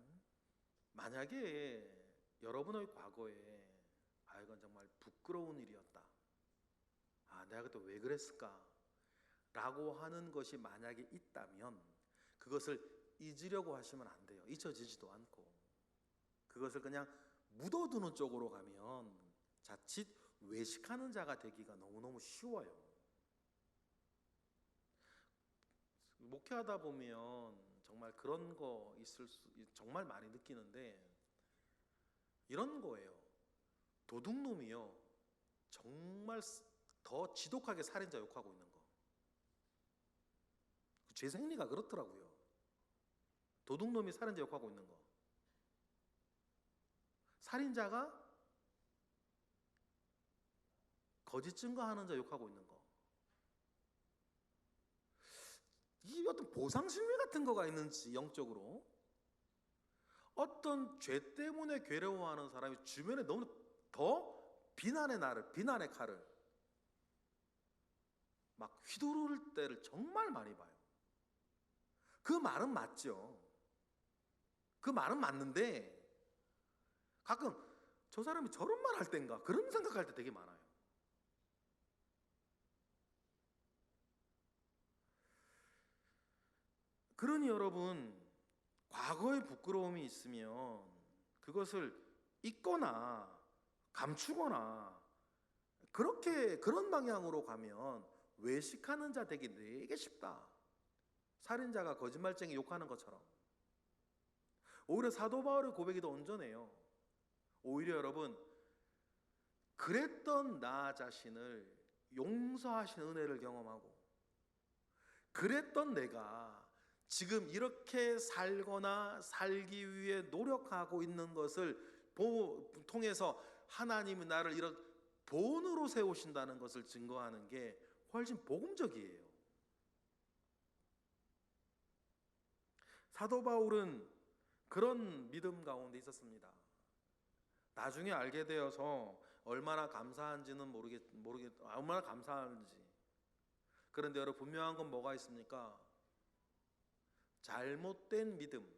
만약에 여러분의 과거에 이건 정말 부끄러운 일이었다. 내가 그때 왜 그랬을까? 라고 하는 것이 만약에 있다면 그것을 잊으려고 하시면 안 돼요. 잊혀지지도 않고 그것을 그냥 묻어두는 쪽으로 가면 자칫 외식하는 자가 되기가 너무너무 쉬워요. 목회하다 보면 정말 그런 거 정말 많이 느끼는데 이런 거예요. 도둑놈이요 정말 더 지독하게 살인자 욕하고 있는 거. 제 생리가 그렇더라고요. 도둑놈이 살인자 욕하고 있는 거. 살인자가 거짓 증거하는 자 욕하고 있는 거. 이 어떤 보상심리 같은 거가 있는지 영적으로 어떤 죄 때문에 괴로워하는 사람이 주변에 너무 더 비난의 칼을 막 휘두를 때를 정말 많이 봐요. 그 말은 맞죠. 그 말은 맞는데 가끔 저 사람이 저런 말 할 땐가 그런 생각할 때 되게 많아요. 그러니 여러분, 과거의 부끄러움이 있으면 그것을 잊거나 감추거나 그런 방향으로 가면 외식하는 자 되기 되게 쉽다. 살인자가 거짓말쟁이 욕하는 것처럼. 오히려 사도 바울의 고백이 더 온전해요. 오히려 여러분, 그랬던 나 자신을 용서하신 은혜를 경험하고 그랬던 내가 지금 이렇게 살거나 살기 위해 노력하고 있는 것을 통해서 하나님이 나를 이런 본으로 세우신다는 것을 증거하는 게 훨씬 복음적이에요. 사도 바울은 그런 믿음 가운데 있었습니다. 나중에 알게 되어서 얼마나 감사한지는 얼마나 감사한지. 그런데 여러분, 분명한 건 뭐가 있습니까? 잘못된 믿음,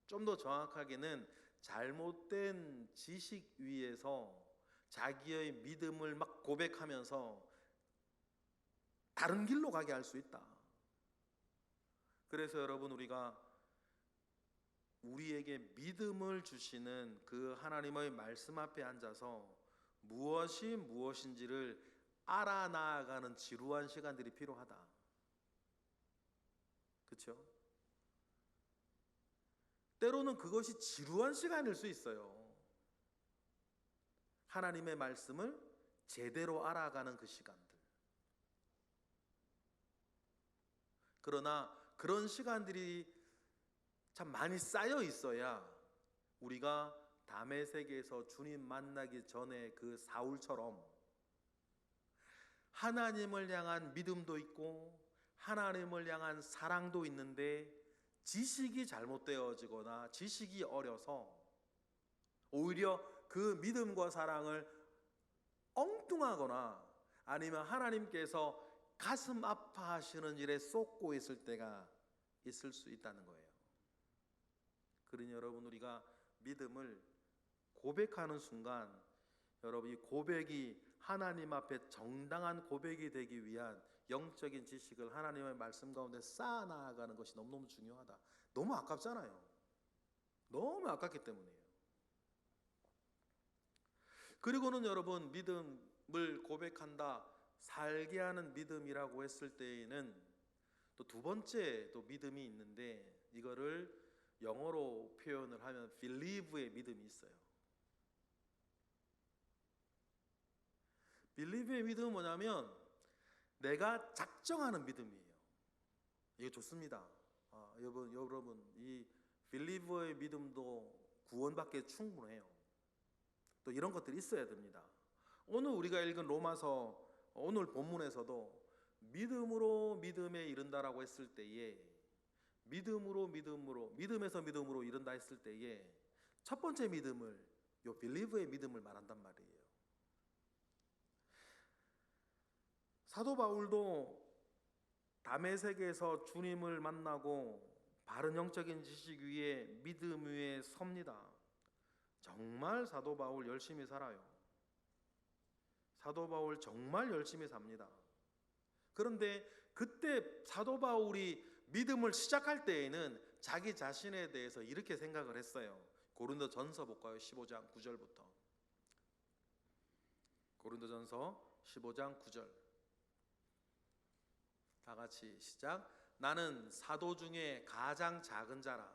좀 더 정확하게는 잘못된 지식 위에서 자기의 믿음을 막 고백하면서 다른 길로 가게 할 수 있다. 그래서 여러분, 우리에게 믿음을 주시는 그 하나님의 말씀 앞에 앉아서 무엇이 무엇인지를 알아나가는 지루한 시간들이 필요하다. 그렇죠? 때로는 그것이 지루한 시간일 수 있어요. 하나님의 말씀을 제대로 알아가는 그 시간들. 그러나 그런 시간들이 참 많이 쌓여 있어야 우리가 다메섹에서 주님 만나기 전에 그 사울처럼 하나님을 향한 믿음도 있고 하나님을 향한 사랑도 있는데 지식이 잘못되어지거나 지식이 어려서 오히려 그 믿음과 사랑을 엉뚱하거나 아니면 하나님께서 가슴 아파하시는 일에 쏟고 있을 때가 있을 수 있다는 거예요. 그러니 여러분, 우리가 믿음을 고백하는 순간 여러분, 이 고백이 하나님 앞에 정당한 고백이 되기 위한 영적인 지식을 하나님의 말씀 가운데 쌓아나가는 것이 너무너무 중요하다. 너무 아깝잖아요. 너무 아깝기 때문이에요. 그리고는 여러분, 믿음을 고백한다, 살게 하는 믿음이라고 했을 때에는 또 두 번째 또 믿음이 있는데 이거를 영어로 표현을 하면 believe의 믿음이 있어요. believe의 믿음은 뭐냐면 내가 작정하는 믿음이에요. 이거 좋습니다. 여러분 이 빌리버의 믿음도 구원받기에 충분해요. 또 이런 것들이 있어야 됩니다. 오늘 우리가 읽은 로마서 오늘 본문에서도 믿음으로 믿음에 이른다라고 했을 때에 믿음에서 믿음으로 이른다 했을 때에 첫 번째 믿음을 요 빌리브의 믿음을 말한단 말이에요. 사도 바울도 다메섹에서 주님을 만나고 바른 영적인 지식 위에 믿음 위에 섭니다. 정말 사도 바울 열심히 살아요. 사도 바울 정말 열심히 삽니다. 그런데 그때 사도 바울이 믿음을 시작할 때에는 자기 자신에 대해서 이렇게 생각을 했어요. 고린도전서 볼까요? 15장 9절부터. 고린도전서 15장 9절. 다 같이 시작. 나는 사도 중에 가장 작은 자라.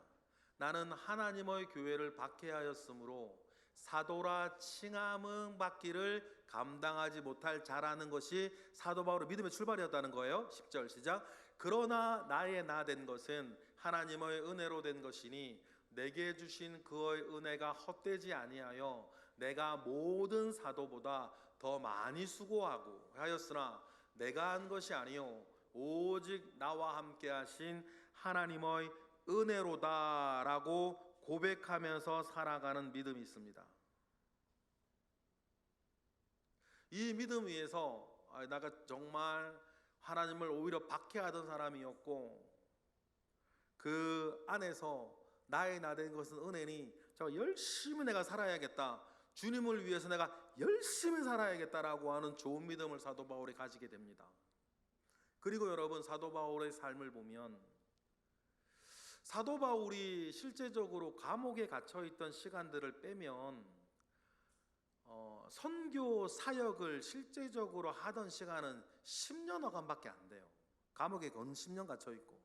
나는 하나님의 교회를 박해하였으므로 사도라 칭함을 받기를 감당하지 못할 자라는 것이 사도 바울의 믿음의 출발이었다는 거예요. 10절 시작. 그러나 나의 나 된 것은 하나님의 은혜로 된 것이니 내게 주신 그의 은혜가 헛되지 아니하여 내가 모든 사도보다 더 많이 수고하고 하였으나 내가 한 것이 아니요 오직 나와 함께 하신 하나님의 은혜로다라고 고백하면서 살아가는 믿음이 있습니다. 이 믿음 위에서 내가 정말 하나님을 오히려 박해하던 사람이었고 그 안에서 나의 나 된 것은 은혜니 열심히 내가 살아야겠다. 주님을 위해서 내가 열심히 살아야겠다라고 하는 좋은 믿음을 사도 바울이 가지게 됩니다. 그리고 여러분 사도 바울의 삶을 보면 사도 바울이 실제적으로 감옥에 갇혀 있던 시간들을 빼면 선교 사역을 실제적으로 하던 시간은 10년여간밖에 안 돼요. 감옥에 건 10년 갇혀 있고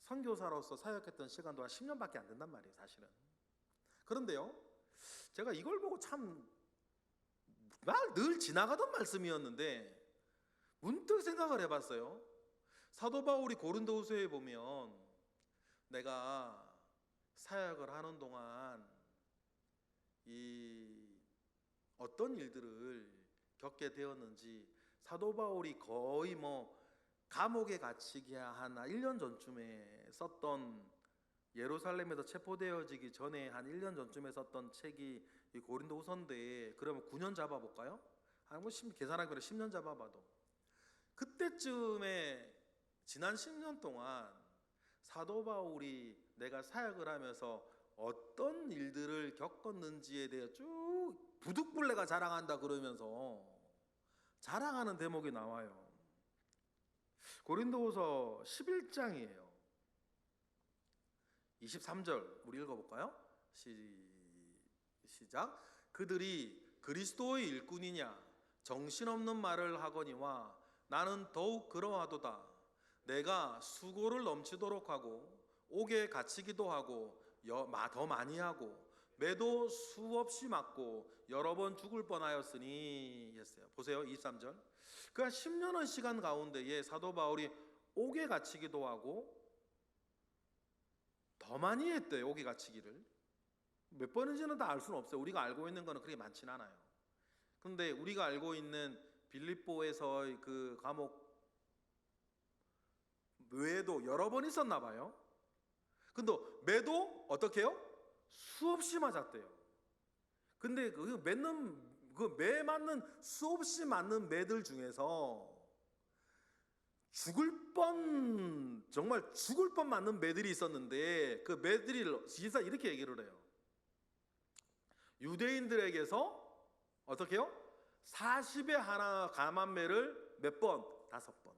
선교사로서 사역했던 시간도 한 10년밖에 안 된단 말이에요, 사실은. 그런데요, 제가 이걸 보고 참 늘 지나가던 말씀이었는데 문득 생각을 해봤어요. 사도 바울이 고린도후서에 보면 내가 사역을 하는 동안 이 어떤 일들을 겪게 되었는지 사도 바울이 거의 감옥에 갇히기 한 1년 전쯤에 썼던 예루살렘에서 체포되어지기 전에 한 1년 전쯤에 썼던 책이 이 고린도후서인데 그러면 9년 잡아볼까요? 계산하기 그래 10년 잡아봐도 그때쯤에 지난 10년 동안 사도 바울이 내가 사역을 하면서 어떤 일들을 겪었는지에 대해 쭉 부득불레가 자랑한다 그러면서 자랑하는 대목이 나와요. 고린도후서 11장이에요. 23절 우리 읽어볼까요? 시작. 그들이 그리스도의 일꾼이냐 정신없는 말을 하거니와 나는 더욱 그러하도다. 내가 수고를 넘치도록 하고 옥에 갇히기도 하고 더 많이 하고 매도 수없이 맞고 여러 번 죽을 뻔하였으니 했어요. 보세요. 23절. 그 10년의 시간 가운데에 사도 바울이 옥에 갇히기도 하고 더 많이 했대요. 옥에 갇히기를. 몇 번인지는 다 알 수는 없어요. 우리가 알고 있는 거는 그렇게 많진 않아요. 그런데 우리가 알고 있는 빌립보에서의 그 감옥 외에도 여러 번 있었나 봐요. 근데 매도 어떻게 해요? 수없이 맞았대요. 근데 매 맞는 수없이 맞는 매들 중에서 정말 죽을 뻔 맞는 매들이 있었는데 그 매들이 기사 이렇게 얘기를 해요. 유대인들에게서 어떻게 해요? 40에 하나 감한매를 몇 번? 5번.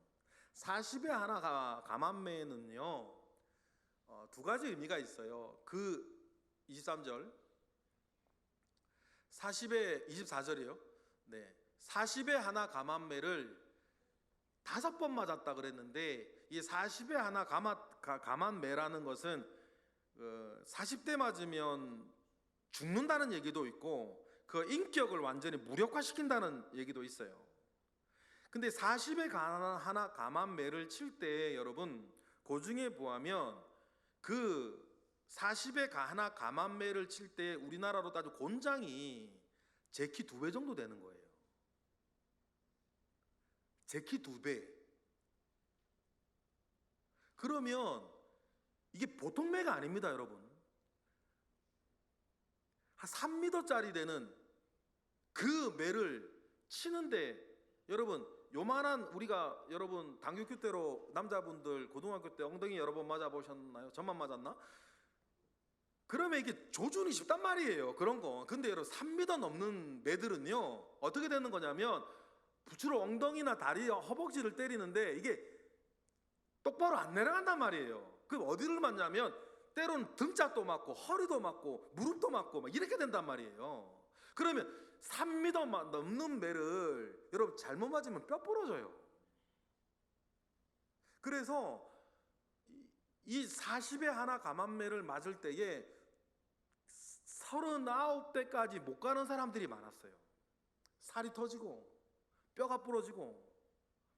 40에 하나 감한매는요 두 가지 의미가 있어요. 그 23절 24절이요. 네, 40에 하나 감한매를 5번 맞았다 그랬는데 이 40에 하나 감한매라는 것은 40대 맞으면 죽는다는 얘기도 있고 그 인격을 완전히 무력화시킨다는 얘기도 있어요. 근데 40에 하나 감한 매를 칠 때 여러분 고중에 보하면 그 40에 하나 감한 매를 칠 때 우리나라로 따져 곤장이 제 키 2배 정도 되는 거예요. 제 키 2배. 그러면 이게 보통 매가 아닙니다, 여러분. 한 3m짜리 되는 그 매를 치는데 여러분 요만한 우리가 여러분 당뇨교 때로 남자분들 고등학교 때 엉덩이 여러 번 맞아 보셨나요? 저만 맞았나? 그러면 이게 조준이 쉽단 말이에요. 그런 거. 근데 여러분 3m 넘는 매들은요 어떻게 되는 거냐면 주로 엉덩이나 다리, 허벅지를 때리는데 이게 똑바로 안 내려간단 말이에요. 그럼 어디를 맞냐면 때로는 등짝도 맞고 허리도 맞고 무릎도 맞고 막 이렇게 된단 말이에요. 그러면 3m 넘는 매를 여러분 잘못 맞으면 뼈 부러져요. 그래서 이 40에 하나 감한 매를 맞을 때에 39대까지 못 가는 사람들이 많았어요. 살이 터지고 뼈가 부러지고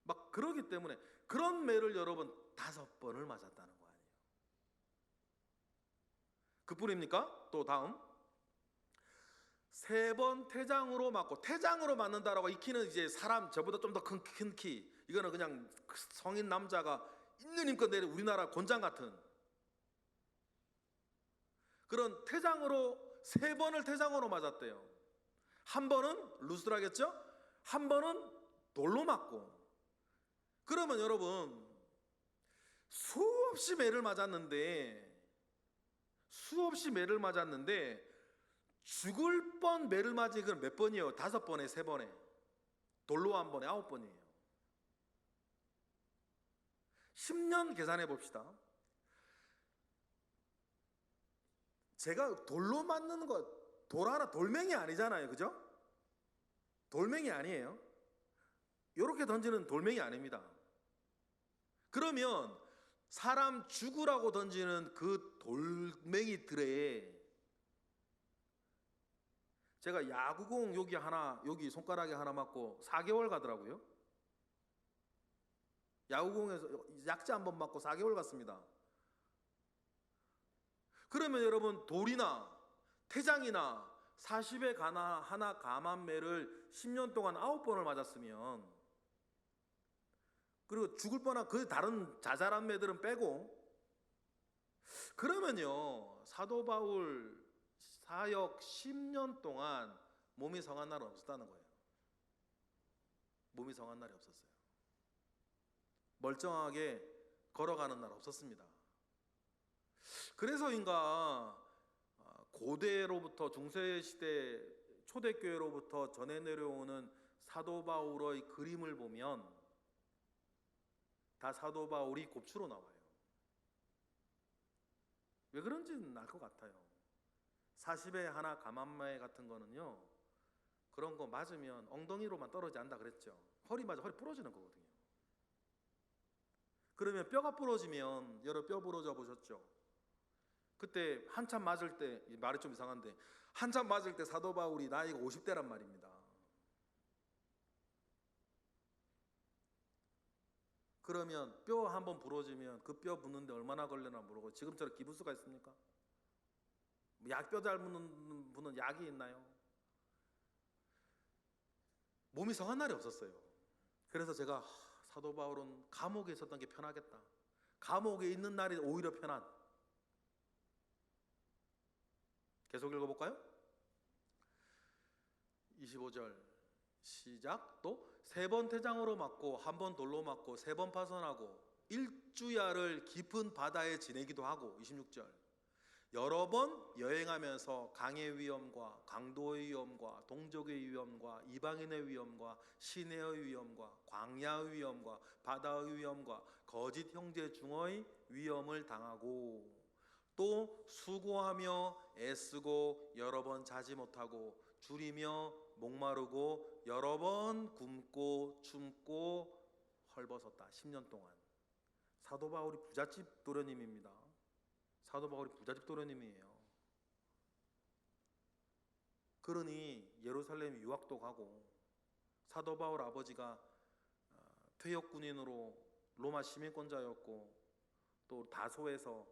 막 그러기 때문에 그런 매를 여러분 5번을 맞았다는 거 아니에요. 그뿐입니까? 또 다음 3번 태장으로 맞고, 태장으로 맞는다라고 이 키는 이제 사람 저보다 좀 더 큰 키, 이거는 그냥 성인 남자가 있는 힘껏 내는 우리나라 곤장 같은 그런 태장으로 3번을 태장으로 맞았대요. 한 번은 루스라겠죠? 한 번은 돌로 맞고. 그러면 여러분 수없이 매를 맞았는데 죽을 뻔 매를 맞은 건 몇 번이에요? 5번에 3번에 돌로 한 번에 9번이에요. 10년 계산해 봅시다. 제가 돌로 맞는 거, 돌 하나, 돌멩이 아니잖아요, 그죠? 돌멩이 아니에요. 이렇게 던지는 돌멩이 아닙니다. 그러면 사람 죽으라고 던지는 그 돌멩이들에 제가 야구공 여기 손가락에 하나 맞고 4개월 가더라고요. 야구공에서 약지 한 번 맞고 4개월 갔습니다. 그러면 여러분 돌이나 태장이나 40에 하나 감한 매를 10년 동안 9번을 맞았으면, 그리고 죽을 뻔한 그 다른 자잘한 매들은 빼고, 그러면요 사도 바울 사역 10년 동안 몸이 성한 날은 없었다는 거예요. 몸이 성한 날이 없었어요. 멀쩡하게 걸어가는 날 없었습니다. 그래서인가 고대로부터 중세시대 초대교회로부터 전해 내려오는 사도 바울의 그림을 보면 다 사도 바울이 곱추로 나와요. 왜 그런지는 알 것 같아요. 40에 하나 감한 매 같은 거는요, 그런 거 맞으면 엉덩이로만 떨어지지 않는다 그랬죠. 허리 맞아 허리 부러지는 거거든요. 그러면 뼈가 부러지면, 여러 뼈 부러져 보셨죠? 그때 한참 맞을 때, 말이 좀 이상한데 한참 맞을 때 사도 바울이 나이가 50대란 말입니다. 그러면 뼈 한번 부러지면 그 뼈 붙는데 얼마나 걸려나 모르고, 지금처럼 기부스가 있습니까? 뼈 잘 붙는 분은 약이 있나요? 몸이 성한 날이 없었어요. 그래서 제가 사도 바울은 감옥에 있었던 게 편하겠다. 감옥에 있는 날이 오히려 편한. 계속 읽어볼까요? 25절 시작. 또 3번 태장으로 맞고 1번 돌로 맞고 3번 파선하고 일주야를 깊은 바다에 지내기도 하고, 26절 여러 번 여행하면서 강의 위험과 강도의 위험과 동족의 위험과 이방인의 위험과 시내의 위험과 광야의 위험과 바다의 위험과 거짓 형제 중의 위험을 당하고, 또 수고하며 애쓰고 여러 번 자지 못하고 줄이며 목마르고 여러 번 굶고 춤고 헐벗었다. 10년 동안. 사도 바울이 부잣집 도련님입니다. 사도 바울이 부잣집 도련님이에요. 그러니 예루살렘 유학도 가고, 사도 바울 아버지가 퇴역 군인으로 로마 시민권자였고 또 다소에서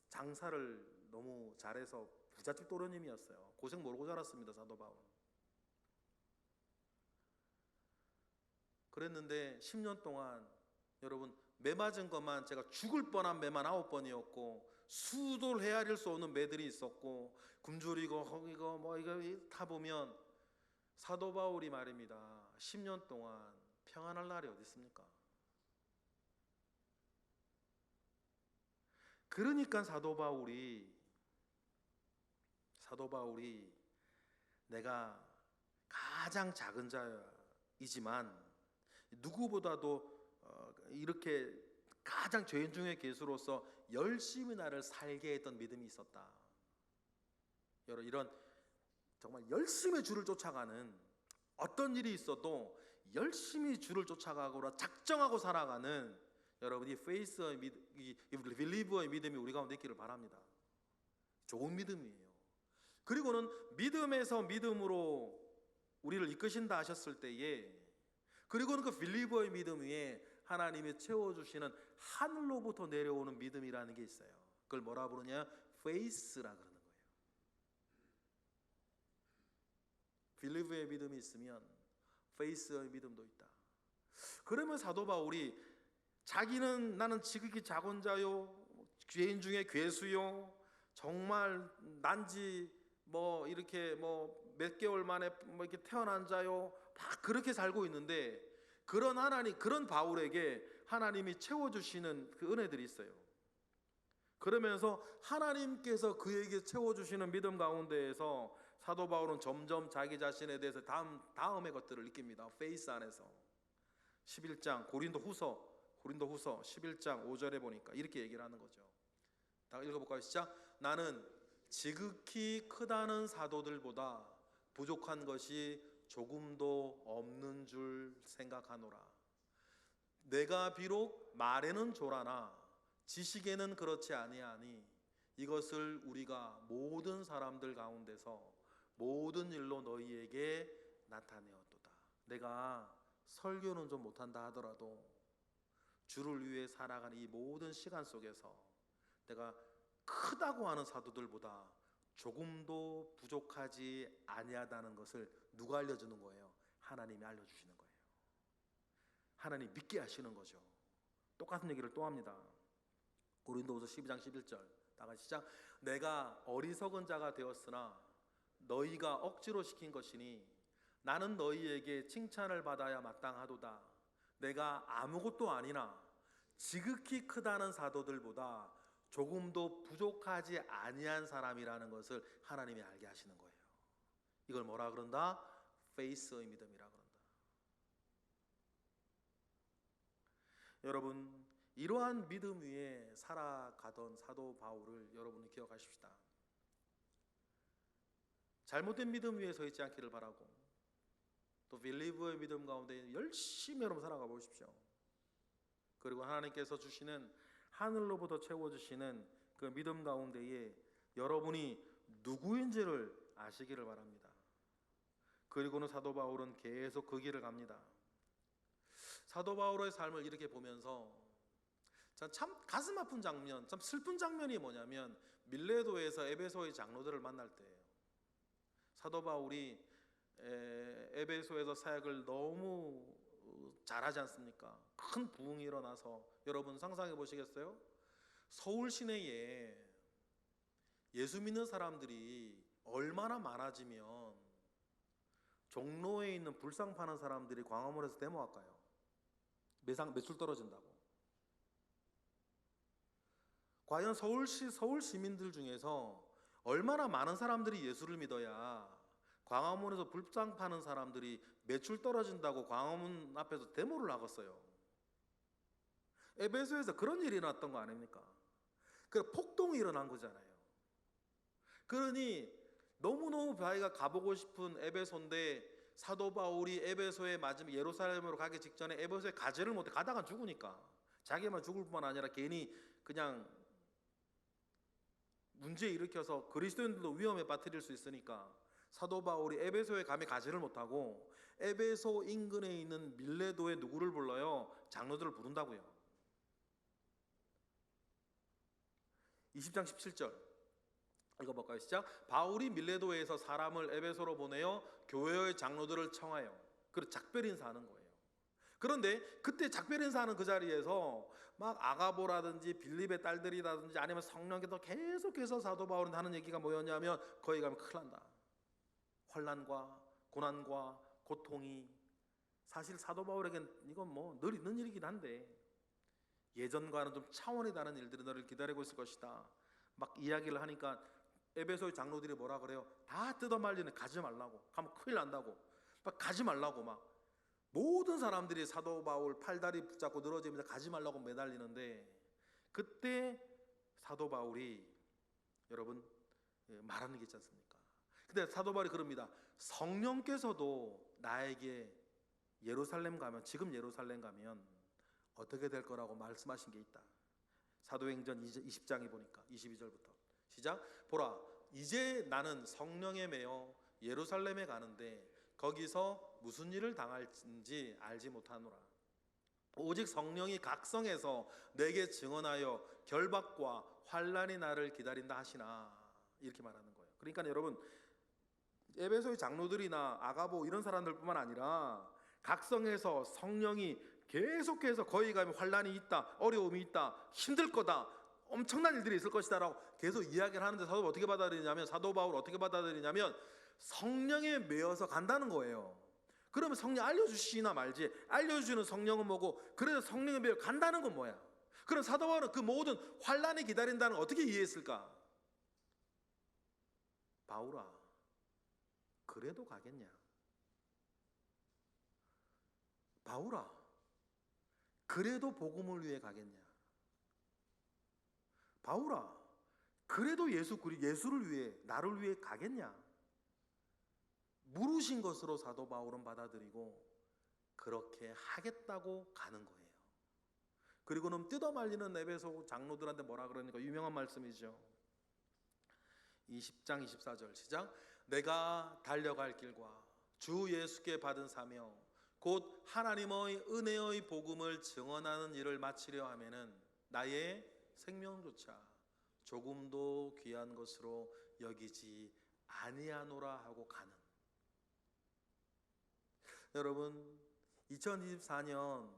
장사를 너무 잘해서 부잣집 도련님이었어요. 고생 모르고 자랐습니다, 사도 바울. 그랬는데 10년 동안 여러분 매 맞은 것만 제가 죽을 뻔한 매만 9번이었고 수도를 헤아릴 수 없는 매들이 있었고 굶주리고 허기고 뭐 이거 다 보면 사도 바울이 말입니다. 10년 동안 평안할 날이 어디 있습니까? 그러니까 사도 바울이 내가 가장 작은 자이지만 누구보다도 이렇게 가장 죄인 중의 괴수로서 열심히 나를 살게 했던 믿음이 있었다. 여러분 이런 정말 열심히 주를 쫓아가는 어떤 일이 있어도 열심히 주를 쫓아가고 작정하고 살아가는 여러분 이 페이스의 이 빌리버의 믿음이 우리 가운데 있기를 바랍니다. 좋은 믿음이에요. 그리고는 믿음에서 믿음으로 우리를 이끄신다 하셨을 때에 그리고는 그 빌리버의 믿음 위에 하나님이 채워주시는 하늘로부터 내려오는 믿음이라는 게 있어요. 그걸 뭐라 부르냐? 페이스라 그러는 거예요. 빌리버의 믿음이 있으면 페이스의 믿음도 있다. 그러면 사도 바울이 자기는 나는 지극히 작은 자요, 죄인 중에 괴수요, 정말 난지 뭐 이렇게 뭐 몇 개월 만에 뭐 이렇게 태어난 자요, 막 그렇게 살고 있는데 그런 하나님, 그런 바울에게 하나님이 채워주시는 그 은혜들이 있어요. 그러면서 하나님께서 그에게 채워주시는 믿음 가운데에서 사도 바울은 점점 자기 자신에 대해서 다음의 것들을 느낍니다. 페이스 안에서 11장 고린도후서 11장 5절에 보니까 이렇게 얘기를 하는 거죠. 다 읽어볼까요? 시작. 나는 지극히 크다는 사도들보다 부족한 것이 조금도 없는 줄 생각하노라. 내가 비록 말에는 조라나 지식에는 그렇지 아니하니 이것을 우리가 모든 사람들 가운데서 모든 일로 너희에게 나타내었도다. 내가 설교는 좀 못한다 하더라도 주를 위해 살아가는 이 모든 시간 속에서 내가 크다고 하는 사도들보다 조금도 부족하지 아니하다는 것을 누가 알려주는 거예요? 하나님이 알려주시는 거예요. 하나님 믿게 하시는 거죠. 똑같은 얘기를 또 합니다. 고린도후서 12장 11절 다 같이 시작. 내가 어리석은 자가 되었으나 너희가 억지로 시킨 것이니 나는 너희에게 칭찬을 받아야 마땅하도다. 내가 아무것도 아니나 지극히 크다는 사도들보다 조금도 부족하지 아니한 사람이라는 것을 하나님이 알게 하시는 거예요. 이걸 뭐라 그런다? 페이스의 믿음이라 그런다. 여러분 이러한 믿음 위에 살아가던 사도 바울을 여러분이 기억하십시다. 잘못된 믿음 위에 서 있지 않기를 바라고 또 빌리브의 믿음 가운데 열심히 여러분 살아가 보십시오. 그리고 하나님께서 주시는 하늘로부터 채워주시는 그 믿음 가운데에 여러분이 누구인지를 아시기를 바랍니다. 그리고는 사도 바울은 계속 그 길을 갑니다. 사도 바울의 삶을 이렇게 보면서 참 가슴 아픈 장면, 참 슬픈 장면이 뭐냐면 밀레도에서 에베소의 장로들을 만날 때예요. 사도 바울이 에베소에서 사역을 너무 잘하지 않습니까? 큰 부흥이 일어나서 여러분 상상해 보시겠어요? 서울 시내에 예수 믿는 사람들이 얼마나 많아지면 종로에 있는 불상 파는 사람들이 광화문에서 데모할까요? 매출 떨어진다고. 과연 서울 시민들 중에서 얼마나 많은 사람들이 예수를 믿어야 광화문에서 불상 파는 사람들이 매출 떨어진다고 광화문 앞에서 데모를 하겠어요? 에베소에서 그런 일이 일어났던 거 아닙니까? 그 폭동이 일어난 거잖아요. 그러니 너무너무 자기가 가보고 싶은 에베소인데 사도 바울이 에베소에 맞으면 예루살렘으로 가기 직전에 에베소에 가지를 못해. 가다가 죽으니까 자기만 죽을 뿐만 아니라 괜히 그냥 문제 일으켜서 그리스도인들도 위험에 빠뜨릴 수 있으니까 사도 바울이 에베소에 감히 가지를 못하고 에베소 인근에 있는 밀레도에 누구를 불러요? 장로들을 부른다고요. 20장 17절 읽어볼까요? 시작. 바울이 밀레도에서 사람을 에베소로 보내어 교회의 장로들을 청하여 그리고 작별 인사하는 거예요. 그런데 그때 작별 인사하는 그 자리에서 막 아가보라든지 빌립의 딸들이라든지 아니면 성령께서 계속해서 사도 바울은 하는 얘기가 뭐였냐면 거기 가면 큰일 난다. 환난과 고난과 고통이 사실 사도 바울에겐 이건 뭐 늘 있는 일이긴 한데 예전과는 좀 차원이 다른 일들이 너를 기다리고 있을 것이다. 막 이야기를 하니까 에베소의 장로들이 뭐라 그래요? 다 뜯어말리는 가지 말라고. 가면 큰일 난다고. 막 가지 말라고 막. 모든 사람들이 사도 바울 팔다리 붙잡고 늘어지면서 가지 말라고 매달리는데 그때 사도 바울이 여러분 말하는 게 있지 않습니까? 근데 사도 바울이 그럽니다. 성령께서도 나에게 예루살렘 가면 지금 예루살렘 가면 어떻게 될 거라고 말씀하신 게 있다. 사도행전 20장에 보니까 22절부터 시작. 보라 이제 나는 성령에 매여 예루살렘에 가는데 거기서 무슨 일을 당할지 알지 못하노라. 오직 성령이 각성해서 내게 증언하여 결박과 환난이 나를 기다린다 하시나 이렇게 말하는 거예요. 그러니까 여러분 에베소의 장로들이나 아가보 이런 사람들뿐만 아니라 각성해서 성령이 계속해서 거기 가면 환난이 있다, 어려움이 있다, 힘들 거다, 엄청난 일들이 있을 것이다라고 계속 이야기를 하는데 사도 어떻게 받아들이냐면 사도 바울 어떻게 받아들이냐면 성령에 매여서 간다는 거예요. 그러면 성령 알려주시나 말지. 알려주시는 성령은 뭐고 그래서 성령에 매여 간다는 건 뭐야? 그럼 사도 바울은 그 모든 환난이 기다린다는 걸 어떻게 이해했을까? 바울아 그래도 가겠냐? 바울아 그래도 복음을 위해 가겠냐? 바울아 그래도 예수를 위해 나를 위해 가겠냐? 물으신 것으로 사도 바울은 받아들이고 그렇게 하겠다고 가는 거예요. 그리고는 뜯어말리는 에베소 장로들한테 뭐라 그러니까 유명한 말씀이죠. 20장 24절 시작. 내가 달려갈 길과 주 예수께 받은 사명 곧 하나님의 은혜의 복음을 증언하는 일을 마치려 하면은 나의 생명조차 조금도 귀한 것으로 여기지 아니하노라 하고 가는. 여러분 2024년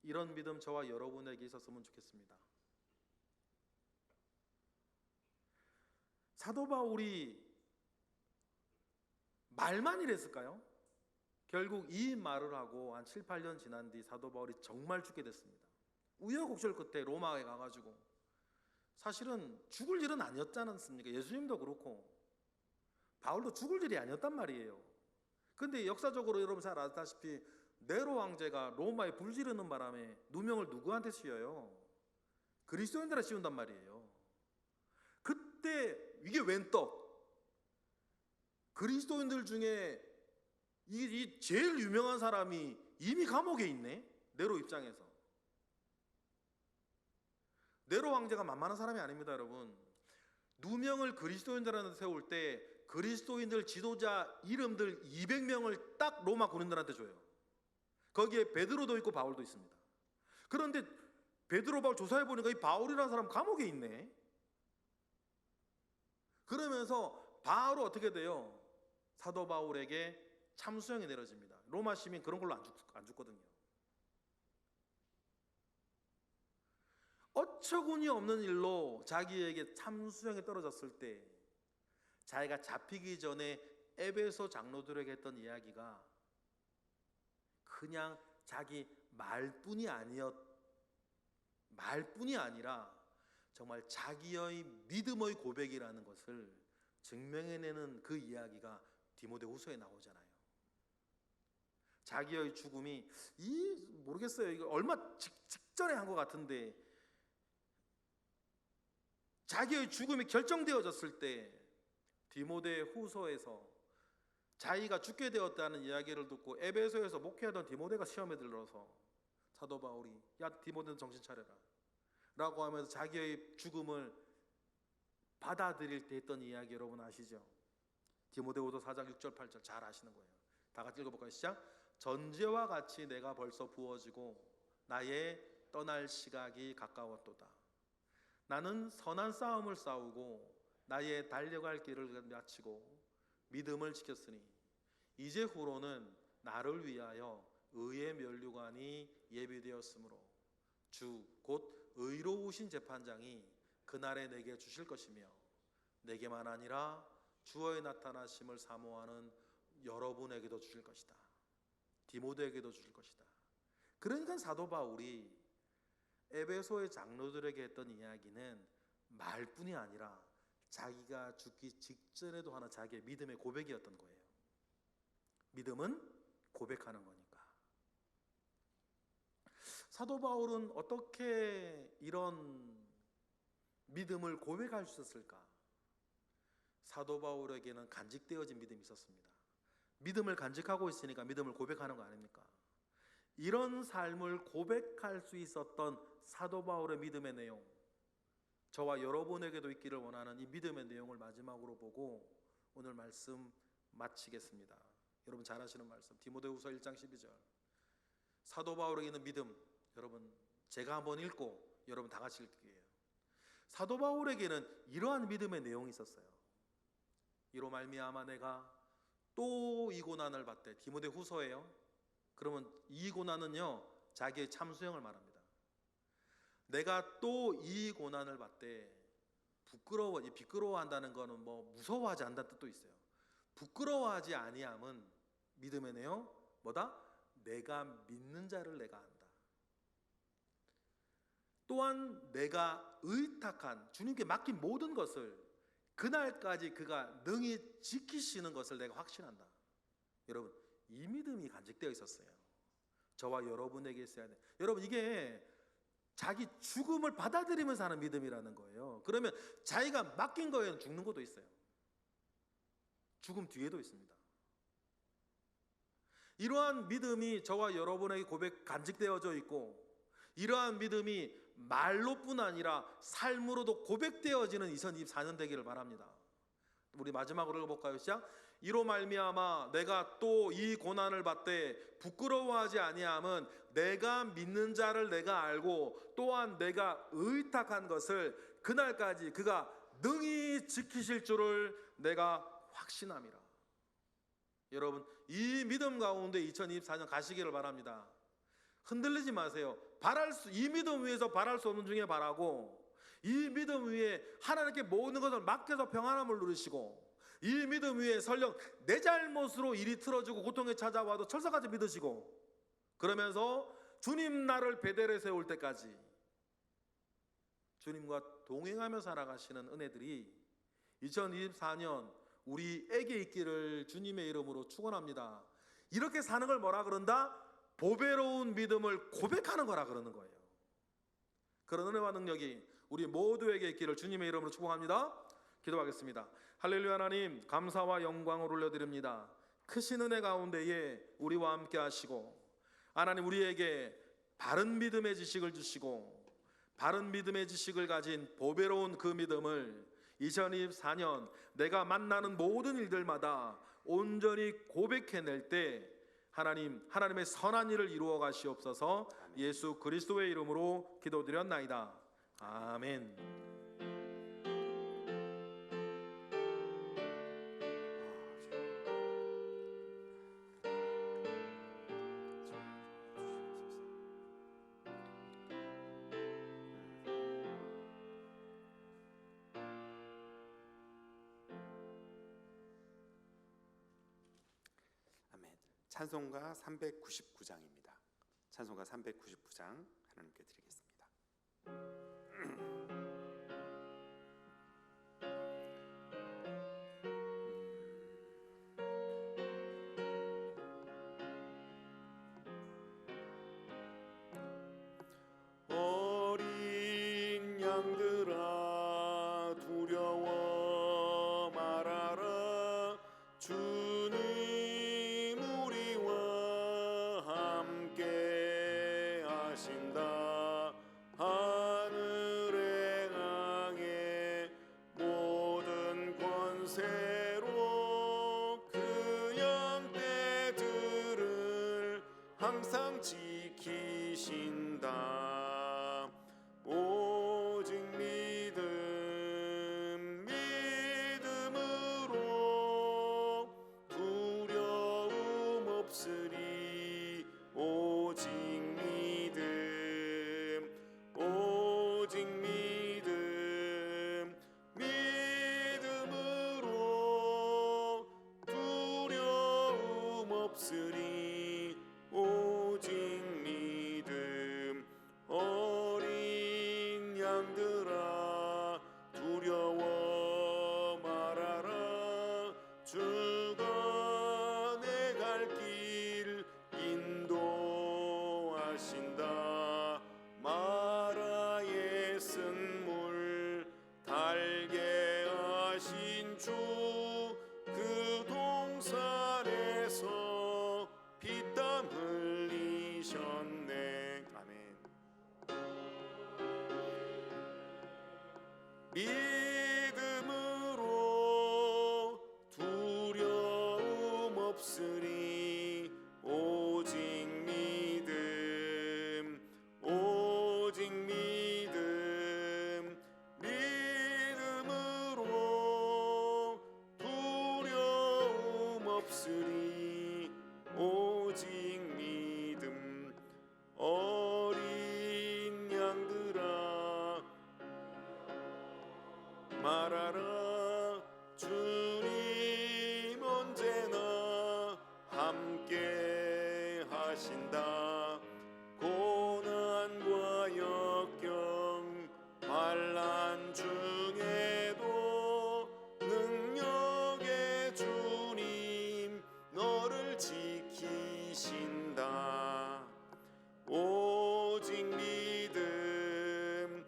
이런 믿음 저와 여러분에게 있었으면 좋겠습니다. 사도 바울이 말만 이랬을까요? 결국 이 말을 하고 한 7, 8년 지난 뒤 사도 바울이 정말 죽게 됐습니다. 우여곡절 끝에 로마에 가가지고 사실은 죽을 일은 아니었지 않습니까? 예수님도 그렇고 바울도 죽을 일이 아니었단 말이에요. 근데 역사적으로 여러분 잘 아시다시피 네로 황제가 로마에 불지르는 바람에 누명을 누구한테 씌워요? 그리스도인들한테 씌운단 말이에요. 그때 이게 웬 떡? 그리스도인들 중에 이 제일 유명한 사람이 이미 감옥에 있네? 네로 입장에서. 네로 황제가 만만한 사람이 아닙니다, 여러분. 누명을 그리스도인들한테 세울 때 그리스도인들 지도자 이름들 200명을 딱 로마 군인들한테 줘요. 거기에 베드로도 있고 바울도 있습니다. 그런데 베드로 바울 조사해 보니까 이 바울이라는 사람 감옥에 있네. 그러면서 바로 어떻게 돼요? 사도 바울에게 참수형이 내려집니다. 로마 시민 그런 걸로 안 죽거든요. 어처구니 없는 일로 자기에게 참수형이 떨어졌을 때 자기가 잡히기 전에 에베소 장로들에게 했던 이야기가 그냥 자기 말뿐이 아니라 정말 자기의 믿음의 고백이라는 것을 증명해내는 그 이야기가 디모데후서에 나오잖아요. 자기의 죽음이 모르겠어요. 이거 얼마 직전에 한 것 같은데 자기의 죽음이 결정되어졌을 때 디모데후서에서 자기가 죽게 되었다는 이야기를 듣고 에베소에서 목회하던 디모데가 시험에 들러서 사도 바울이 야 디모데는 정신 차려라 라고 하면서 자기의 죽음을 받아들일 때 했던 이야기 여러분 아시죠? 디모데후서 4장 6절 8절 잘 아시는 거예요. 다 같이 읽어볼까요? 시작. 전제와 같이 내가 벌써 부어지고 나의 떠날 시각이 가까웠도다. 나는 선한 싸움을 싸우고 나의 달려갈 길을 마치고 믿음을 지켰으니 이제 후로는 나를 위하여 의의 면류관이 예비되었으므로 주 곧 의로우신 재판장이 그날에 내게 주실 것이며 내게만 아니라 주의 나타나심을 사모하는 여러분에게도 주실 것이다. 디모데에게도 주실 것이다. 그러니까 사도 바울이 에베소의 장로들에게 했던 이야기는 말뿐이 아니라 자기가 죽기 직전에도 하는 자기의 믿음의 고백이었던 거예요. 믿음은 고백하는 거니까. 사도 바울은 어떻게 이런 믿음을 고백할 수 있었을까? 사도 바울에게는 간직되어진 믿음이 있었습니다. 믿음을 간직하고 있으니까 믿음을 고백하는 거 아닙니까? 이런 삶을 고백할 수 있었던 사도 바울의 믿음의 내용, 저와 여러분에게도 있기를 원하는 이 믿음의 내용을 마지막으로 보고 오늘 말씀 마치겠습니다. 여러분 잘 아시는 말씀, 디모데후서 1장 12절. 사도 바울에게 있는 믿음, 여러분 제가 한번 읽고 여러분 다 같이 읽게요. 사도 바울에게는 이러한 믿음의 내용이 있었어요. 이로 말미암아 내가 또 이 고난을 받되, 디모데후서예요. 그러면 이 고난은요 자기의 참수형을 말합니다. 내가 또 이 고난을 받되, 부끄러워한다는 거는 뭐 무서워하지 않는다는 뜻도 있어요. 부끄러워하지 아니함은 믿음의 내용 뭐다? 내가 믿는 자를 내가 안다. 또한 내가 의탁한 주님께 맡긴 모든 것을 그날까지 그가 능히 지키시는 것을 내가 확신한다. 여러분 이 믿음이 간직되어 있었어요. 저와 여러분에게 있어야 돼. 여러분 이게 자기 죽음을 받아들이면서 하는 믿음이라는 거예요. 그러면 자기가 맡긴 거에는 죽는 것도 있어요. 죽음 뒤에도 있습니다. 이러한 믿음이 저와 여러분에게 간직되어져 있고, 이러한 믿음이 말로뿐 아니라 삶으로도 고백되어지는 2024년 되기를 바랍니다. 우리 마지막으로 읽어볼까요? 시작. 이로 말미암아 내가 또 이 고난을 받되 부끄러워하지 아니함은 내가 믿는 자를 내가 알고 또한 내가 의탁한 것을 그날까지 그가 능히 지키실 줄을 내가 확신함이라. 여러분 이 믿음 가운데 2024년 가시기를 바랍니다. 흔들리지 마세요. 이 믿음 위에서 바랄 수 없는 중에 바라고, 이 믿음 위에 하나님께 모든 것을 맡겨서 평안함을 누리시고, 이 믿음 위에 설령 내 잘못으로 일이 틀어지고 고통에 찾아와도 철석같이 믿으시고, 그러면서 주님 나를 베델에 세울 때까지 주님과 동행하며 살아가시는 은혜들이 2024년 우리에게 있기를 주님의 이름으로 축원합니다. 이렇게 사는 걸 뭐라 그런다? 보배로운 믿음을 고백하는 거라 그러는 거예요. 그런 은혜와 능력이 우리 모두에게 있기를 주님의 이름으로 축원합니다. 기도하겠습니다. 할렐루야. 하나님 감사와 영광을 올려드립니다. 크신 은혜 가운데에 우리와 함께 하시고, 하나님 우리에게 바른 믿음의 지식을 주시고, 바른 믿음의 지식을 가진 보배로운 그 믿음을 2024년 내가 만나는 모든 일들마다 온전히 고백해낼 때 하나님의 선한 일을 이루어 가시옵소서. 예수 그리스도의 이름으로 기도드렸나이다. 아멘. 찬송가 399장입니다. 찬송가 399장 하나님께 드리겠습니다. 어린 양들아 두려워 말아라. 주님 우리와 함께 하신다. 하늘에 항상 지키신다. 오직 믿음으로 두려움 없으리. 오직 믿음, 오직 믿음, 믿음으로 두려움 없으리. 오직 믿음. 어린 양들아 두려워 말아라. 주가 내 갈 길 인도하신다. 마라의 쓴물 달게 하신 주, 그 동산에서 피땀 흘리셨네. 아멘. 믿음으로 두려움 없으리. 오직 믿음, 오직 믿음, 믿음으로 두려움 없으리. 오직 믿음. 어린 양들아 말하라. 주님 언제나 함께 하신다. 고난과 역경 환난 중에도 능력의 주님 너를 지키신다. 오직 믿음,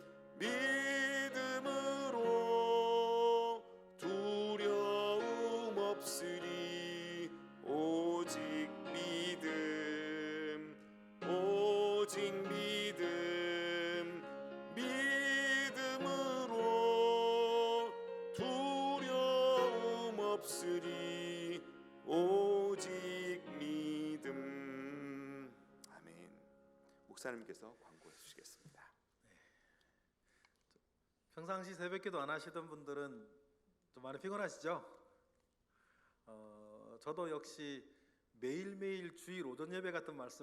믿음으로 두려움 없으리. 오직 믿음, 오직 믿음, 믿음으로 두려움 없으리. 오직 믿음. 아멘. 목사님께서 광고해 주시겠습니다. 평상시 새벽기도 안 하시던 분들은 좀 많이 피곤하시죠? 저도 역시 매일매일 주일 오전 예배 같은 말씀